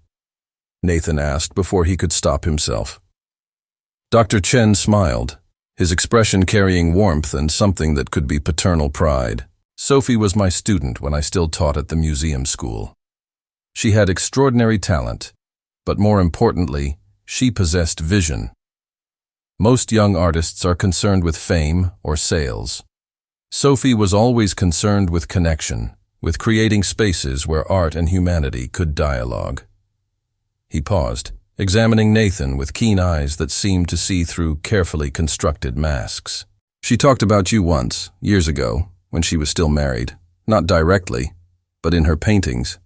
Nathan asked before he could stop himself. Dr. Chen smiled, his expression carrying warmth and something that could be paternal pride. "Sophie was my student when I still taught at the museum school. She had extraordinary talent, but more importantly, she possessed vision. Most young artists are concerned with fame or sales. Sophie was always concerned with connection, with creating spaces where art and humanity could dialogue." He paused, examining Nathan with keen eyes that seemed to see through carefully constructed masks. "She talked about you once, years ago, when she was still married, not directly, but in her paintings.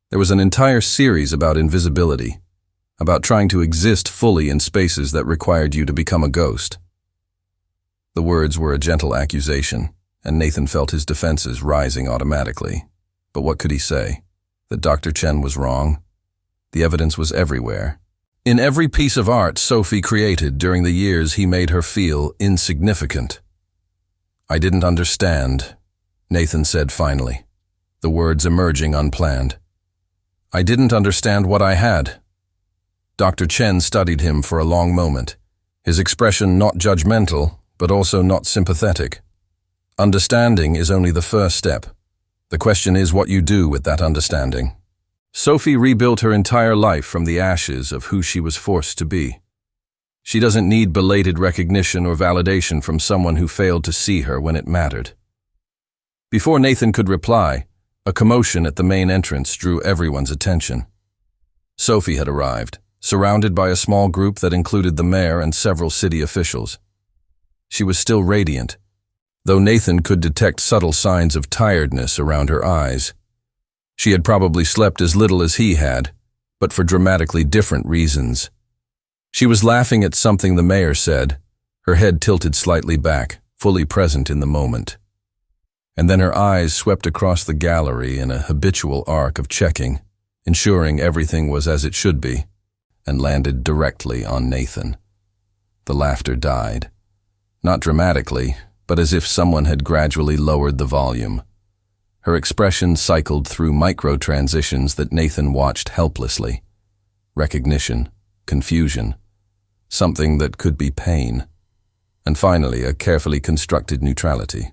There was an entire series about invisibility, about trying to exist fully in spaces that required you to become a ghost." The words were a gentle accusation, and Nathan felt his defenses rising automatically. But what could he say? That Dr. Chen was wrong? The evidence was everywhere. In every piece of art Sophie created during the years he made her feel insignificant. "I didn't understand," Nathan said finally, the words emerging unplanned. "I didn't understand what I had." Dr. Chen studied him for a long moment, his expression not judgmental, but also not sympathetic. "Understanding is only the first step. The question is what you do with that understanding." Sophie rebuilt her entire life from the ashes of who she was forced to be. She doesn't need belated recognition or validation from someone who failed to see her when it mattered. Before Nathan could reply, a commotion at the main entrance drew everyone's attention. Sophie had arrived, surrounded by a small group that included the mayor and several city officials. She was still radiant, though Nathan could detect subtle signs of tiredness around her eyes. She had probably slept as little as he had, but for dramatically different reasons. She was laughing at something the mayor said, her head tilted slightly back, fully present in the moment. And then her eyes swept across the gallery in a habitual arc of checking, ensuring everything was as it should be, and landed directly on Nathan. The laughter died. Not dramatically, but as if someone had gradually lowered the volume. Her expression cycled through micro-transitions that Nathan watched helplessly. Recognition, confusion, something that could be pain, and finally a carefully constructed neutrality.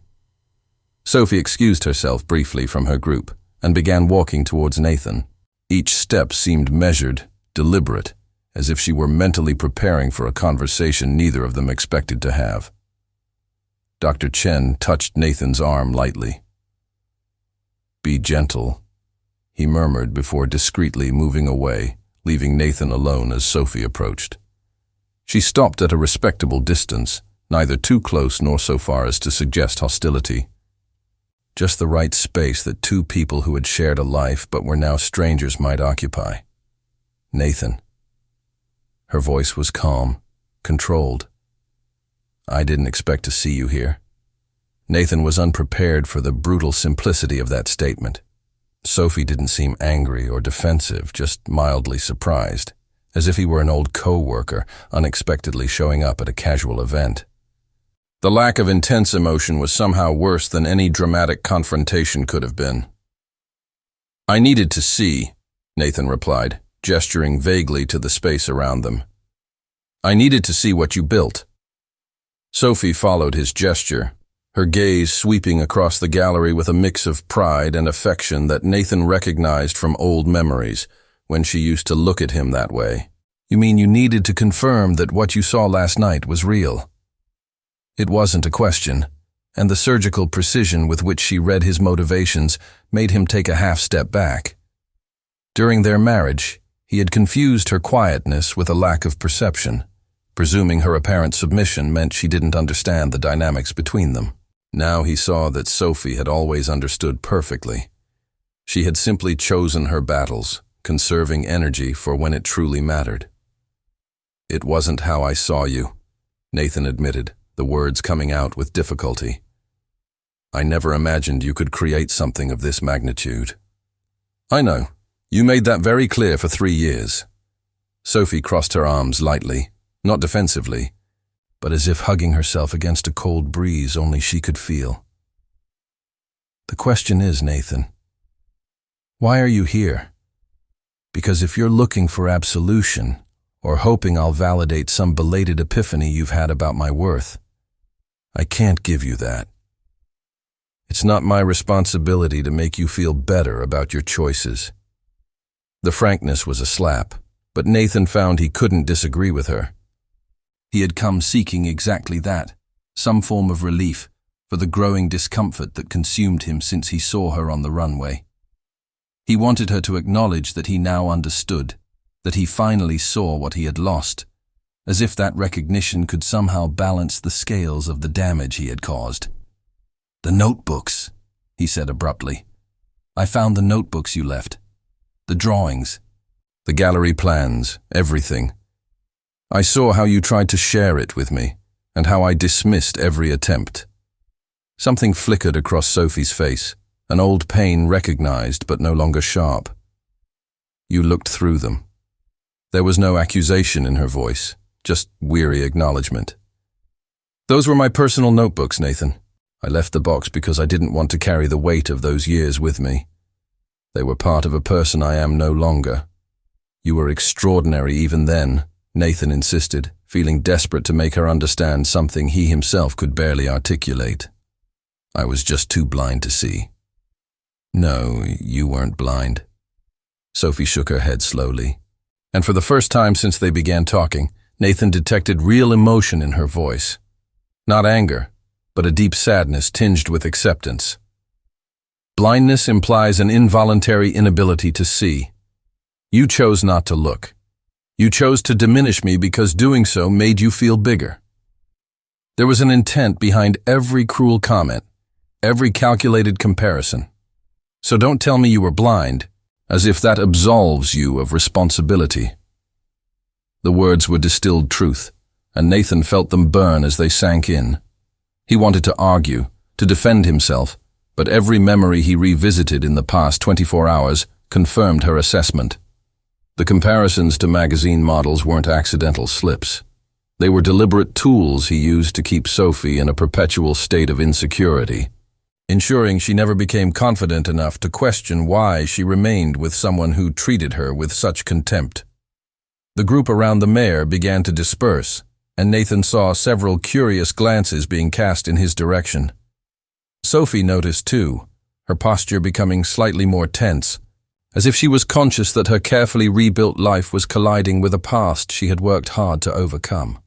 Sophie excused herself briefly from her group and began walking towards Nathan. Each step seemed measured, deliberate, as if she were mentally preparing for a conversation neither of them expected to have. Dr. Chen touched Nathan's arm lightly. "Be gentle," he murmured before discreetly moving away, leaving Nathan alone as Sophie approached. She stopped at a respectable distance, neither too close nor so far as to suggest hostility. Just the right space that two people who had shared a life but were now strangers might occupy. "Nathan." Her voice was calm, controlled. "I didn't expect to see you here." Nathan was unprepared for the brutal simplicity of that statement. Sophie didn't seem angry or defensive, just mildly surprised, as if he were an old co-worker unexpectedly showing up at a casual event. The lack of intense emotion was somehow worse than any dramatic confrontation could have been. "I needed to see," Nathan replied, gesturing vaguely to the space around them. "I needed to see what you built." Sophie followed his gesture, her gaze sweeping across the gallery with a mix of pride and affection that Nathan recognized from old memories when she used to look at him that way. "You mean you needed to confirm that what you saw last night was real?" It wasn't a question, and the surgical precision with which she read his motivations made him take a half step back. During their marriage, he had confused her quietness with a lack of perception, presuming her apparent submission meant she didn't understand the dynamics between them. Now he saw that Sophie had always understood perfectly. She had simply chosen her battles, conserving energy for when it truly mattered. "It wasn't how I saw you," Nathan admitted, the words coming out with difficulty. "I never imagined you could create something of this magnitude." "I know. You made that very clear for 3 years. Sophie crossed her arms lightly, not defensively, but as if hugging herself against a cold breeze only she could feel. The question is, Nathan, why are you here? Because if you're looking for absolution, or hoping I'll validate some belated epiphany you've had about my worth, I can't give you that. It's not my responsibility to make you feel better about your choices. The frankness was a slap, but Nathan found he couldn't disagree with her. He had come seeking exactly that, some form of relief for the growing discomfort that consumed him since he saw her on the runway. He wanted her to acknowledge that he now understood, that he finally saw what he had lost, as if that recognition could somehow balance the scales of the damage he had caused. "The notebooks," he said abruptly. "I found the notebooks you left. The drawings. The gallery plans, everything. I saw how you tried to share it with me, and how I dismissed every attempt." Something flickered across Sophie's face, an old pain recognized but no longer sharp. "You looked through them." There was no accusation in her voice, just weary acknowledgement. "Those were my personal notebooks, Nathan. I left the box because I didn't want to carry the weight of those years with me. They were part of a person I am no longer. You were extraordinary even then," Nathan insisted, feeling desperate to make her understand something he himself could barely articulate. "I was just too blind to see." "No, you weren't blind." Sophie shook her head slowly, and for the first time since they began talking, Nathan detected real emotion in her voice. Not anger, but a deep sadness tinged with acceptance. "Blindness implies an involuntary inability to see. You chose not to look. You chose to diminish me because doing so made you feel bigger. There was an intent behind every cruel comment, every calculated comparison. So don't tell me you were blind, as if that absolves you of responsibility." The words were distilled truth, and Nathan felt them burn as they sank in. He wanted to argue, to defend himself, but every memory he revisited in the past 24 hours confirmed her assessment. The comparisons to magazine models weren't accidental slips. They were deliberate tools he used to keep Sophie in a perpetual state of insecurity, ensuring she never became confident enough to question why she remained with someone who treated her with such contempt. The group around the mayor began to disperse, and Nathan saw several curious glances being cast in his direction. Sophie noticed too, her posture becoming slightly more tense, as if she was conscious that her carefully rebuilt life was colliding with a past she had worked hard to overcome.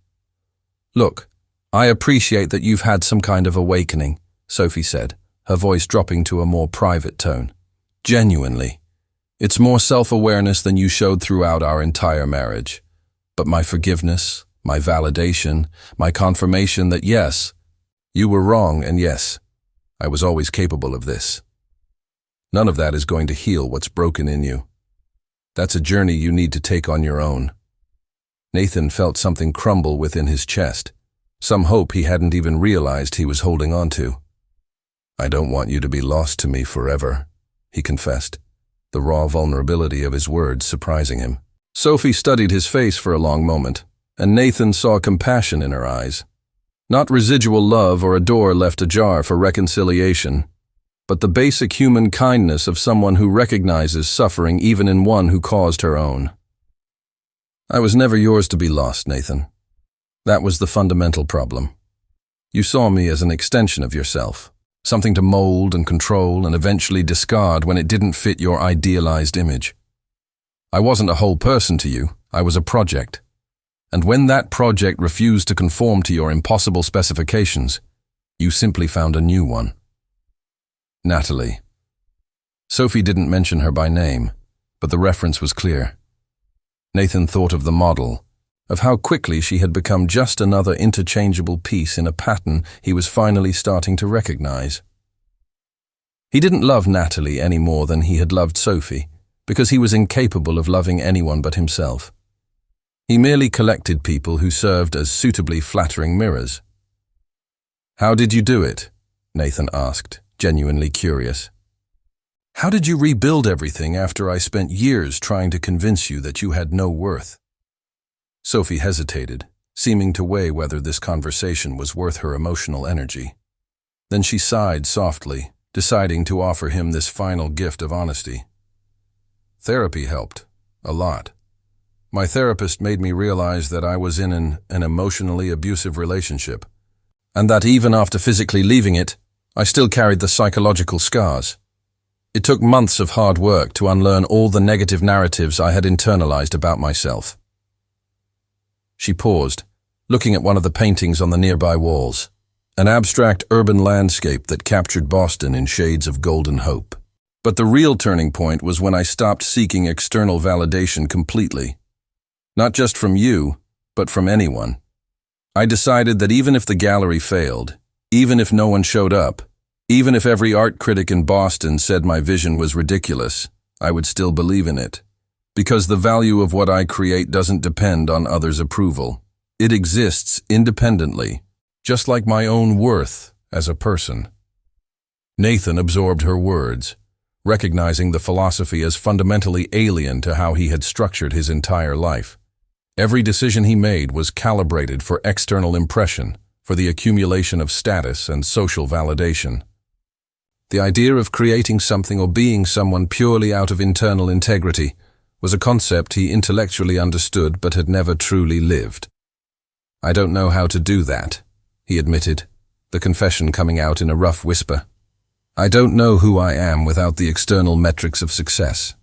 "Look, I appreciate that you've had some kind of awakening," Sophie said, her voice dropping to a more private tone. "Genuinely. It's more self-awareness than you showed throughout our entire marriage. But my forgiveness, my validation, my confirmation that yes, you were wrong and yes, I was always capable of this. None of that is going to heal what's broken in you. That's a journey you need to take on your own." Nathan felt something crumble within his chest, some hope he hadn't even realized he was holding on to. "I don't want you to be lost to me forever," he confessed, the raw vulnerability of his words surprising him. Sophie studied his face for a long moment, and Nathan saw compassion in her eyes. Not residual love or a door left ajar for reconciliation, but the basic human kindness of someone who recognizes suffering even in one who caused her own. "I was never yours to be lost, Nathan. That was the fundamental problem. You saw me as an extension of yourself, something to mold and control and eventually discard when it didn't fit your idealized image. I wasn't a whole person to you, I was a project. And when that project refused to conform to your impossible specifications, you simply found a new one. Natalie." Sophie didn't mention her by name, but the reference was clear. Nathan thought of the model, of how quickly she had become just another interchangeable piece in a pattern he was finally starting to recognize. He didn't love Natalie any more than he had loved Sophie, because he was incapable of loving anyone but himself. He merely collected people who served as suitably flattering mirrors. "How did you do it?" Nathan asked, genuinely curious. How did you rebuild everything after I spent years trying to convince you that you had no worth? Sophie hesitated, seeming to weigh whether this conversation was worth her emotional energy. Then she sighed softly, deciding to offer him this final gift of honesty. Therapy helped, a lot. My therapist made me realize that I was in an emotionally abusive relationship, and that even after physically leaving it, I still carried the psychological scars. It took months of hard work to unlearn all the negative narratives I had internalized about myself. She paused, looking at one of the paintings on the nearby walls, an abstract urban landscape that captured Boston in shades of golden hope. But the real turning point was when I stopped seeking external validation completely. Not just from you, but from anyone. I decided that even if the gallery failed, even if no one showed up, even if every art critic in Boston said my vision was ridiculous, I would still believe in it. Because the value of what I create doesn't depend on others' approval. It exists independently, just like my own worth as a person. Nathan absorbed her words, recognizing the philosophy as fundamentally alien to how he had structured his entire life. Every decision he made was calibrated for external impression, for the accumulation of status and social validation. The idea of creating something or being someone purely out of internal integrity was a concept he intellectually understood but had never truly lived. I don't know how to do that, he admitted, the confession coming out in a rough whisper. I don't know who I am without the external metrics of success.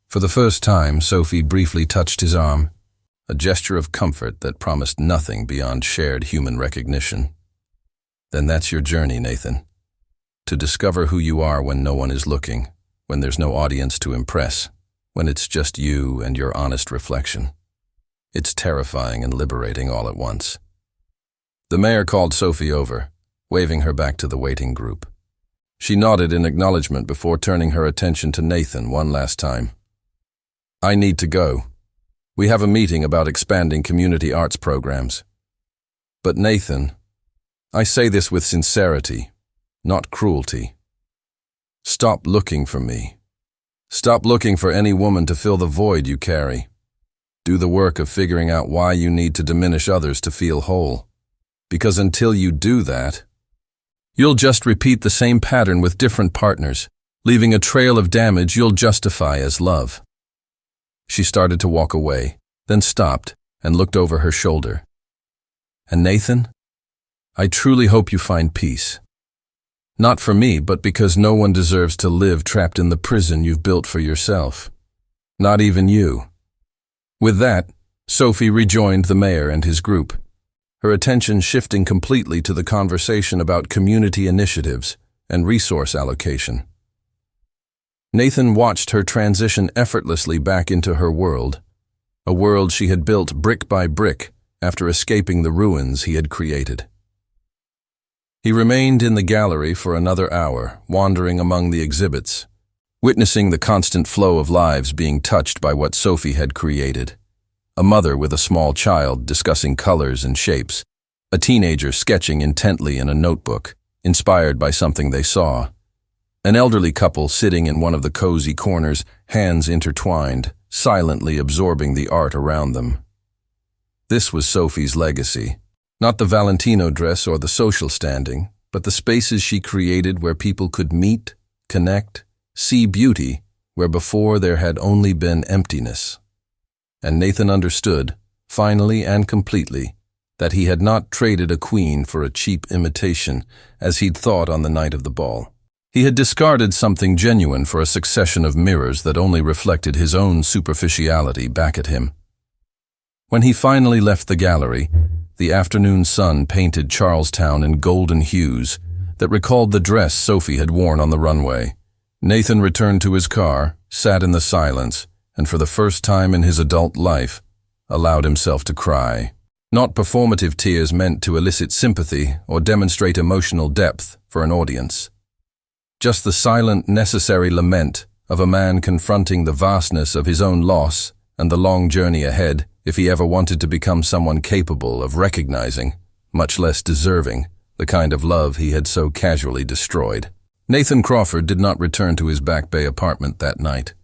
For the first time, Sophie briefly touched his arm, a gesture of comfort that promised nothing beyond shared human recognition. Then that's your journey, Nathan. To discover who you are when no one is looking, when there's no audience to impress, when it's just you and your honest reflection. It's terrifying and liberating all at once. The mayor called Sophie over, waving her back to the waiting group. She nodded in acknowledgement before turning her attention to Nathan one last time. I need to go. We have a meeting about expanding community arts programs. But Nathan, I say this with sincerity, not cruelty. Stop looking for me. Stop looking for any woman to fill the void you carry. Do the work of figuring out why you need to diminish others to feel whole. Because until you do that, you'll just repeat the same pattern with different partners, leaving a trail of damage you'll justify as love. She started to walk away, then stopped and looked over her shoulder. And Nathan, I truly hope you find peace. Not for me, but because no one deserves to live trapped in the prison you've built for yourself. Not even you. With that, Sophie rejoined the mayor and his group, her attention shifting completely to the conversation about community initiatives and resource allocation. Nathan watched her transition effortlessly back into her world, a world she had built brick by brick after escaping the ruins he had created. He remained in the gallery for another hour, wandering among the exhibits, witnessing the constant flow of lives being touched by what Sophie had created. A mother with a small child discussing colors and shapes, a teenager sketching intently in a notebook, inspired by something they saw, an elderly couple sitting in one of the cozy corners, hands intertwined, silently absorbing the art around them. This was Sophie's legacy. Not the Valentino dress or the social standing, but the spaces she created where people could meet, connect, see beauty where before there had only been emptiness. And Nathan understood, finally and completely, that he had not traded a queen for a cheap imitation, as he'd thought on the night of the ball. He had discarded something genuine for a succession of mirrors that only reflected his own superficiality back at him. When he finally left the gallery, the afternoon sun painted Charlestown in golden hues that recalled the dress Sophie had worn on the runway. Nathan returned to his car, sat in the silence, and for the first time in his adult life, allowed himself to cry. Not performative tears meant to elicit sympathy or demonstrate emotional depth for an audience. Just the silent, necessary lament of a man confronting the vastness of his own loss and the long journey ahead if he ever wanted to become someone capable of recognizing, much less deserving, the kind of love he had so casually destroyed. Nathan Crawford did not return to his Back Bay apartment that night.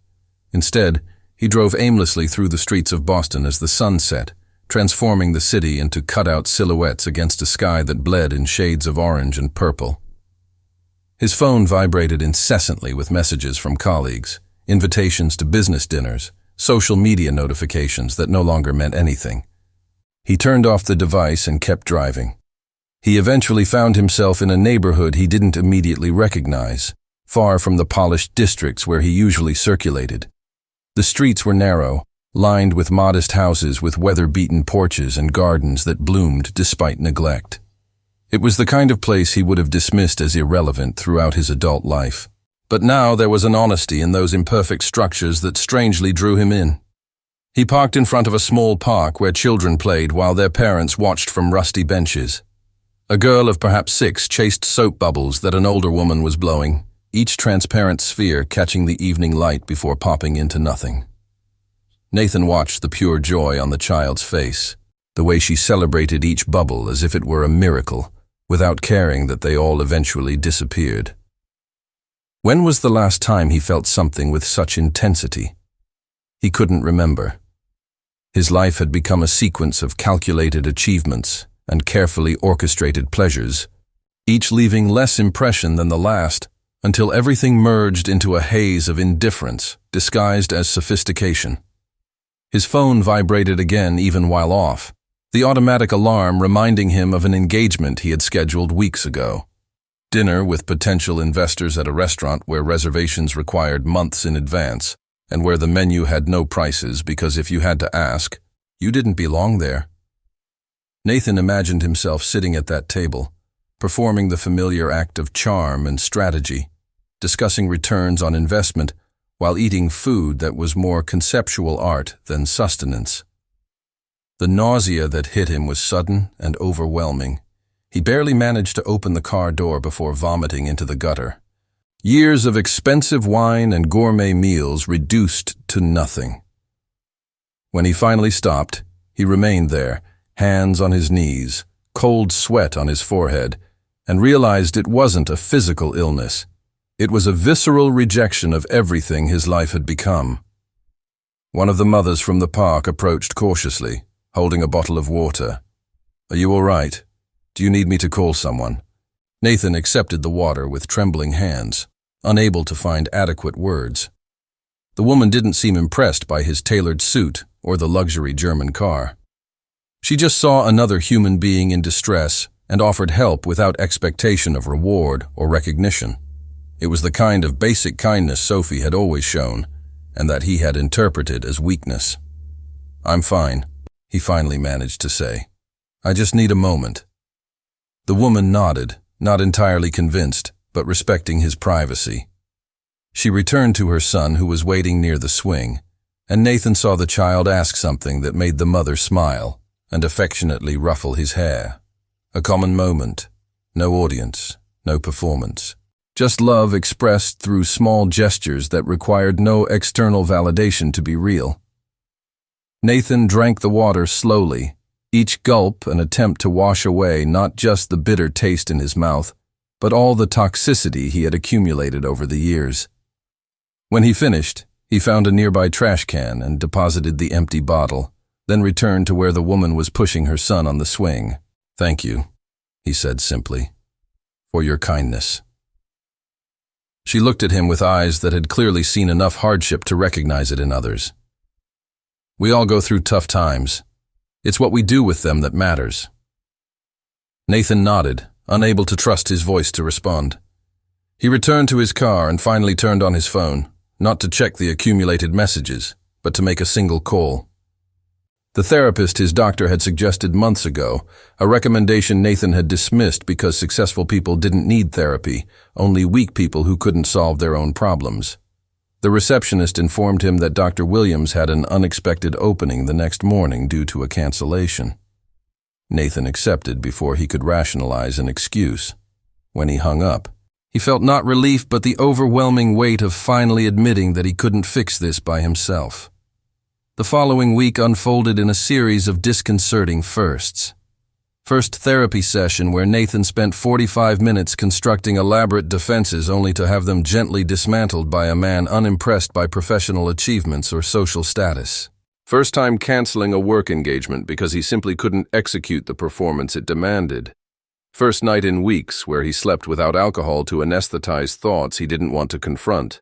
Instead, he drove aimlessly through the streets of Boston as the sun set, transforming the city into cutout silhouettes against a sky that bled in shades of orange and purple. His phone vibrated incessantly with messages from colleagues, invitations to business dinners, social media notifications that no longer meant anything. He turned off the device and kept driving. He eventually found himself in a neighborhood he didn't immediately recognize, far from the polished districts where he usually circulated. The streets were narrow, lined with modest houses with weather-beaten porches and gardens that bloomed despite neglect. It was the kind of place he would have dismissed as irrelevant throughout his adult life. But now there was an honesty in those imperfect structures that strangely drew him in. He parked in front of a small park where children played while their parents watched from rusty benches. A girl of perhaps 6 chased soap bubbles that an older woman was blowing, each transparent sphere catching the evening light before popping into nothing. Nathan watched the pure joy on the child's face, the way she celebrated each bubble as if it were a miracle, without caring that they all eventually disappeared. When was the last time he felt something with such intensity? He couldn't remember. His life had become a sequence of calculated achievements and carefully orchestrated pleasures, each leaving less impression than the last, until everything merged into a haze of indifference disguised as sophistication. His phone vibrated again even while off, the automatic alarm reminding him of an engagement he had scheduled weeks ago. Dinner with potential investors at a restaurant where reservations required months in advance, and where the menu had no prices because if you had to ask, you didn't belong there. Nathan imagined himself sitting at that table, performing the familiar act of charm and strategy, discussing returns on investment while eating food that was more conceptual art than sustenance. The nausea that hit him was sudden and overwhelming. He barely managed to open the car door before vomiting into the gutter. Years of expensive wine and gourmet meals reduced to nothing. When he finally stopped, he remained there, hands on his knees, cold sweat on his forehead, and realized it wasn't a physical illness. It was a visceral rejection of everything his life had become. One of the mothers from the park approached cautiously, holding a bottle of water. "Are you all right? Do you need me to call someone?" Nathan accepted the water with trembling hands, unable to find adequate words. The woman didn't seem impressed by his tailored suit or the luxury German car. She just saw another human being in distress and offered help without expectation of reward or recognition. It was the kind of basic kindness Sophie had always shown, and that he had interpreted as weakness. "I'm fine," he finally managed to say. "I just need a moment." The woman nodded, not entirely convinced, but respecting his privacy. She returned to her son, who was waiting near the swing, and Nathan saw the child ask something that made the mother smile and affectionately ruffle his hair. A common moment, no audience, no performance. Just love expressed through small gestures that required no external validation to be real. Nathan drank the water slowly, each gulp an attempt to wash away not just the bitter taste in his mouth, but all the toxicity he had accumulated over the years. When he finished, he found a nearby trash can and deposited the empty bottle, then returned to where the woman was pushing her son on the swing. "Thank you," he said simply, "for your kindness." She looked at him with eyes that had clearly seen enough hardship to recognize it in others. "We all go through tough times. It's what we do with them that matters." Nathan nodded, unable to trust his voice to respond. He returned to his car and finally turned on his phone, not to check the accumulated messages, but to make a single call. The therapist his doctor had suggested months ago, a recommendation Nathan had dismissed because successful people didn't need therapy, only weak people who couldn't solve their own problems. The receptionist informed him that Dr. Williams had an unexpected opening the next morning due to a cancellation. Nathan accepted before he could rationalize an excuse. When he hung up, he felt not relief but the overwhelming weight of finally admitting that he couldn't fix this by himself. The following week unfolded in a series of disconcerting firsts. First therapy session where Nathan spent 45 minutes constructing elaborate defenses only to have them gently dismantled by a man unimpressed by professional achievements or social status. First time canceling a work engagement because he simply couldn't execute the performance it demanded. First night in weeks where he slept without alcohol to anesthetize thoughts he didn't want to confront.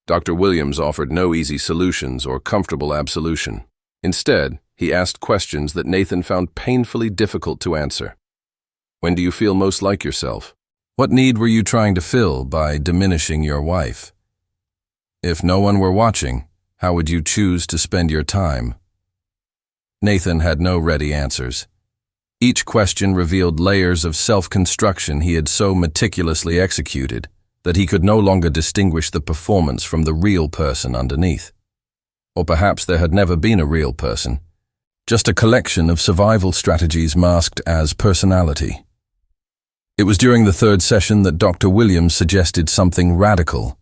Dr. Williams offered no easy solutions or comfortable absolution. Instead, he asked questions that Nathan found painfully difficult to answer. When do you feel most like yourself? What need were you trying to fill by diminishing your wife? If no one were watching, how would you choose to spend your time? Nathan had no ready answers. Each question revealed layers of self-construction he had so meticulously executed that he could no longer distinguish the performance from the real person underneath. Or perhaps there had never been a real person, just a collection of survival strategies masked as personality. It was during the third session that Dr. Williams suggested something radical.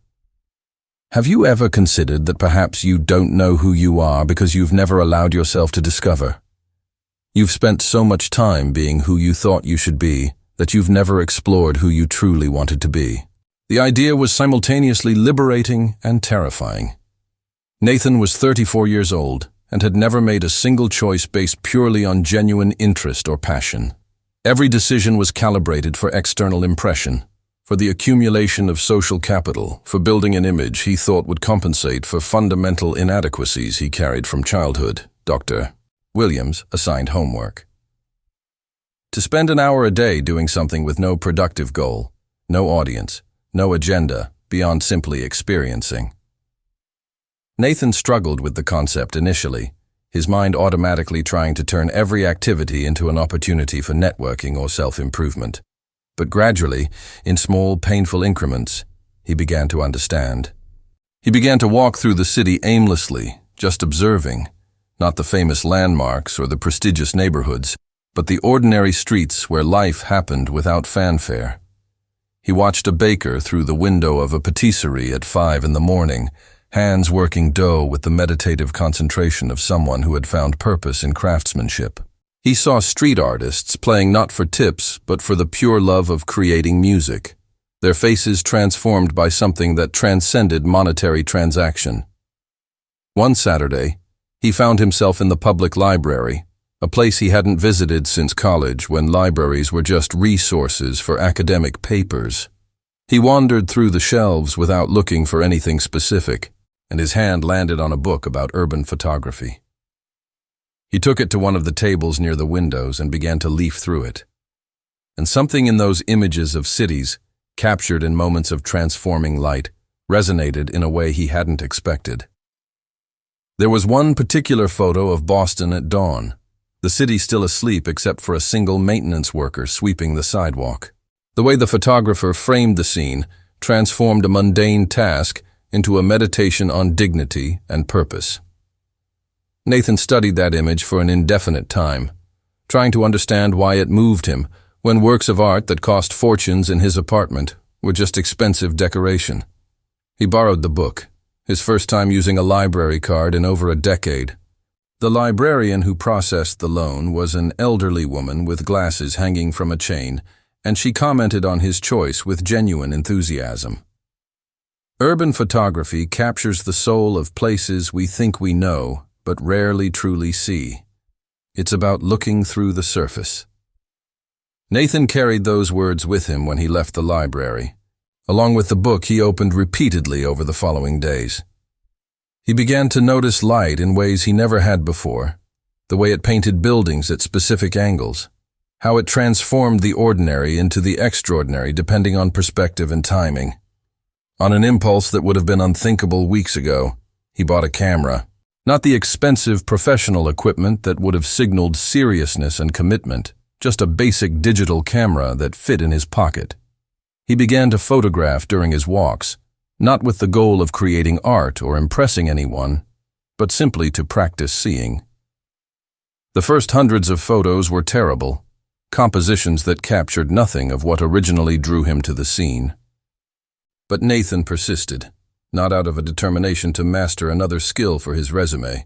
Have you ever considered that perhaps you don't know who you are because you've never allowed yourself to discover? You've spent so much time being who you thought you should be that you've never explored who you truly wanted to be. The idea was simultaneously liberating and terrifying. Nathan was 34 years old and had never made a single choice based purely on genuine interest or passion. Every decision was calibrated for external impression, for the accumulation of social capital, for building an image he thought would compensate for fundamental inadequacies he carried from childhood. Dr. Williams assigned homework. To spend an hour a day doing something with no productive goal, no audience, no agenda, beyond simply experiencing. Nathan struggled with the concept initially, his mind automatically trying to turn every activity into an opportunity for networking or self-improvement. But gradually, in small, painful increments, he began to understand. He began to walk through the city aimlessly, just observing, not the famous landmarks or the prestigious neighborhoods, but the ordinary streets where life happened without fanfare. He watched a baker through the window of a patisserie at 5 in the morning, hands working dough with the meditative concentration of someone who had found purpose in craftsmanship. He saw street artists playing not for tips, but for the pure love of creating music, their faces transformed by something that transcended monetary transaction. One Saturday, he found himself in the public library, a place he hadn't visited since college when libraries were just resources for academic papers. He wandered through the shelves without looking for anything specific, and his hand landed on a book about urban photography. He took it to one of the tables near the windows and began to leaf through it. And something in those images of cities, captured in moments of transforming light, resonated in a way he hadn't expected. There was one particular photo of Boston at dawn, the city still asleep except for a single maintenance worker sweeping the sidewalk. The way the photographer framed the scene transformed a mundane task into a meditation on dignity and purpose. Nathan studied that image for an indefinite time, trying to understand why it moved him when works of art that cost fortunes in his apartment were just expensive decoration. He borrowed the book, his first time using a library card in over a decade. The librarian who processed the loan was an elderly woman with glasses hanging from a chain, and she commented on his choice with genuine enthusiasm. Urban photography captures the soul of places we think we know, but rarely truly see. It's about looking through the surface. Nathan carried those words with him when he left the library, along with the book he opened repeatedly over the following days. He began to notice light in ways he never had before, the way it painted buildings at specific angles, how it transformed the ordinary into the extraordinary depending on perspective and timing. On an impulse that would have been unthinkable weeks ago, he bought a camera. Not the expensive professional equipment that would have signaled seriousness and commitment, just a basic digital camera that fit in his pocket. He began to photograph during his walks, not with the goal of creating art or impressing anyone, but simply to practice seeing. The first hundreds of photos were terrible, compositions that captured nothing of what originally drew him to the scene. But Nathan persisted, not out of a determination to master another skill for his resume,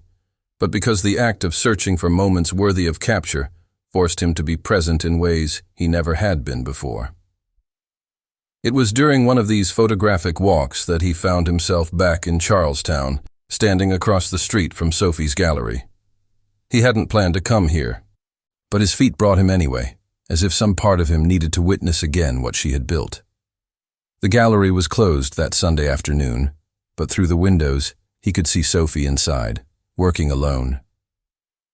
but because the act of searching for moments worthy of capture forced him to be present in ways he never had been before. It was during one of these photographic walks that he found himself back in Charlestown, standing across the street from Sophie's gallery. He hadn't planned to come here, but his feet brought him anyway, as if some part of him needed to witness again what she had built. The gallery was closed that Sunday afternoon, but through the windows he could see Sophie inside, working alone.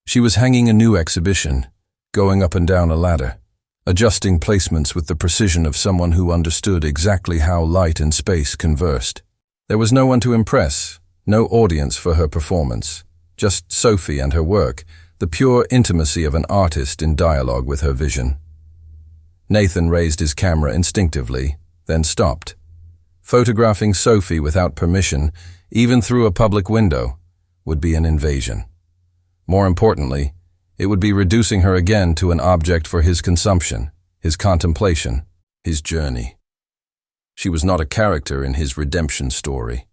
She was hanging a new exhibition, going up and down a ladder, adjusting placements with the precision of someone who understood exactly how light and space conversed. There was no one to impress, no audience for her performance, just Sophie and her work, the pure intimacy of an artist in dialogue with her vision. Nathan raised his camera instinctively, then stopped. Photographing Sophie without permission, even through a public window, would be an invasion. More importantly, it would be reducing her again to an object for his consumption, his contemplation, his journey. She was not a character in his redemption story.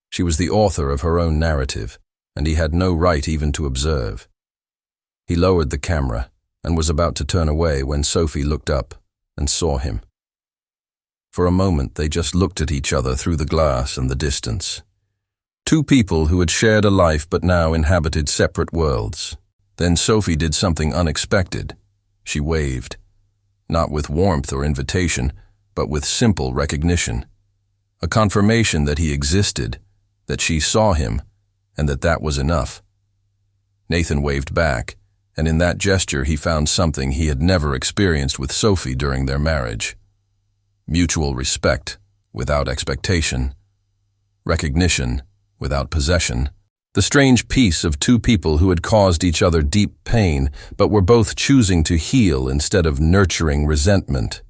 She was the author of her own narrative, and he had no right even to observe. He lowered the camera and was about to turn away when Sophie looked up and saw him. For a moment they just looked at each other through the glass and the distance. Two people who had shared a life but now inhabited separate worlds. Then Sophie did something unexpected. She waved, not with warmth or invitation, but with simple recognition. A confirmation that he existed, that she saw him, and that was enough. Nathan waved back, and in that gesture he found something he had never experienced with Sophie during their marriage. Mutual respect without expectation. Recognition without possession. The strange peace of two people who had caused each other deep pain, but were both choosing to heal instead of nurturing resentment.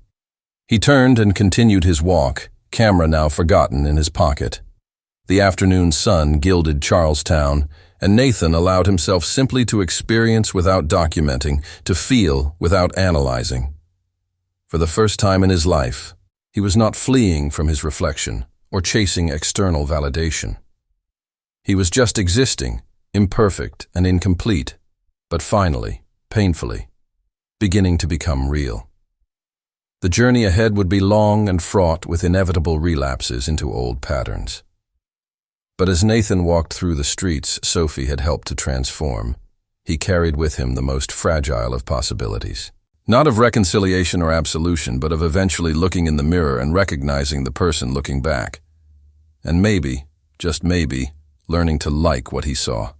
He turned and continued his walk, camera now forgotten in his pocket. The afternoon sun gilded Charlestown, and Nathan allowed himself simply to experience without documenting, to feel without analyzing. For the first time in his life, he was not fleeing from his reflection or chasing external validation. He was just existing, imperfect and incomplete, but finally, painfully, beginning to become real. The journey ahead would be long and fraught with inevitable relapses into old patterns. But as Nathan walked through the streets Sophie had helped to transform, he carried with him the most fragile of possibilities. Not of reconciliation or absolution, but of eventually looking in the mirror and recognizing the person looking back. And maybe, just maybe, learning to like what he saw.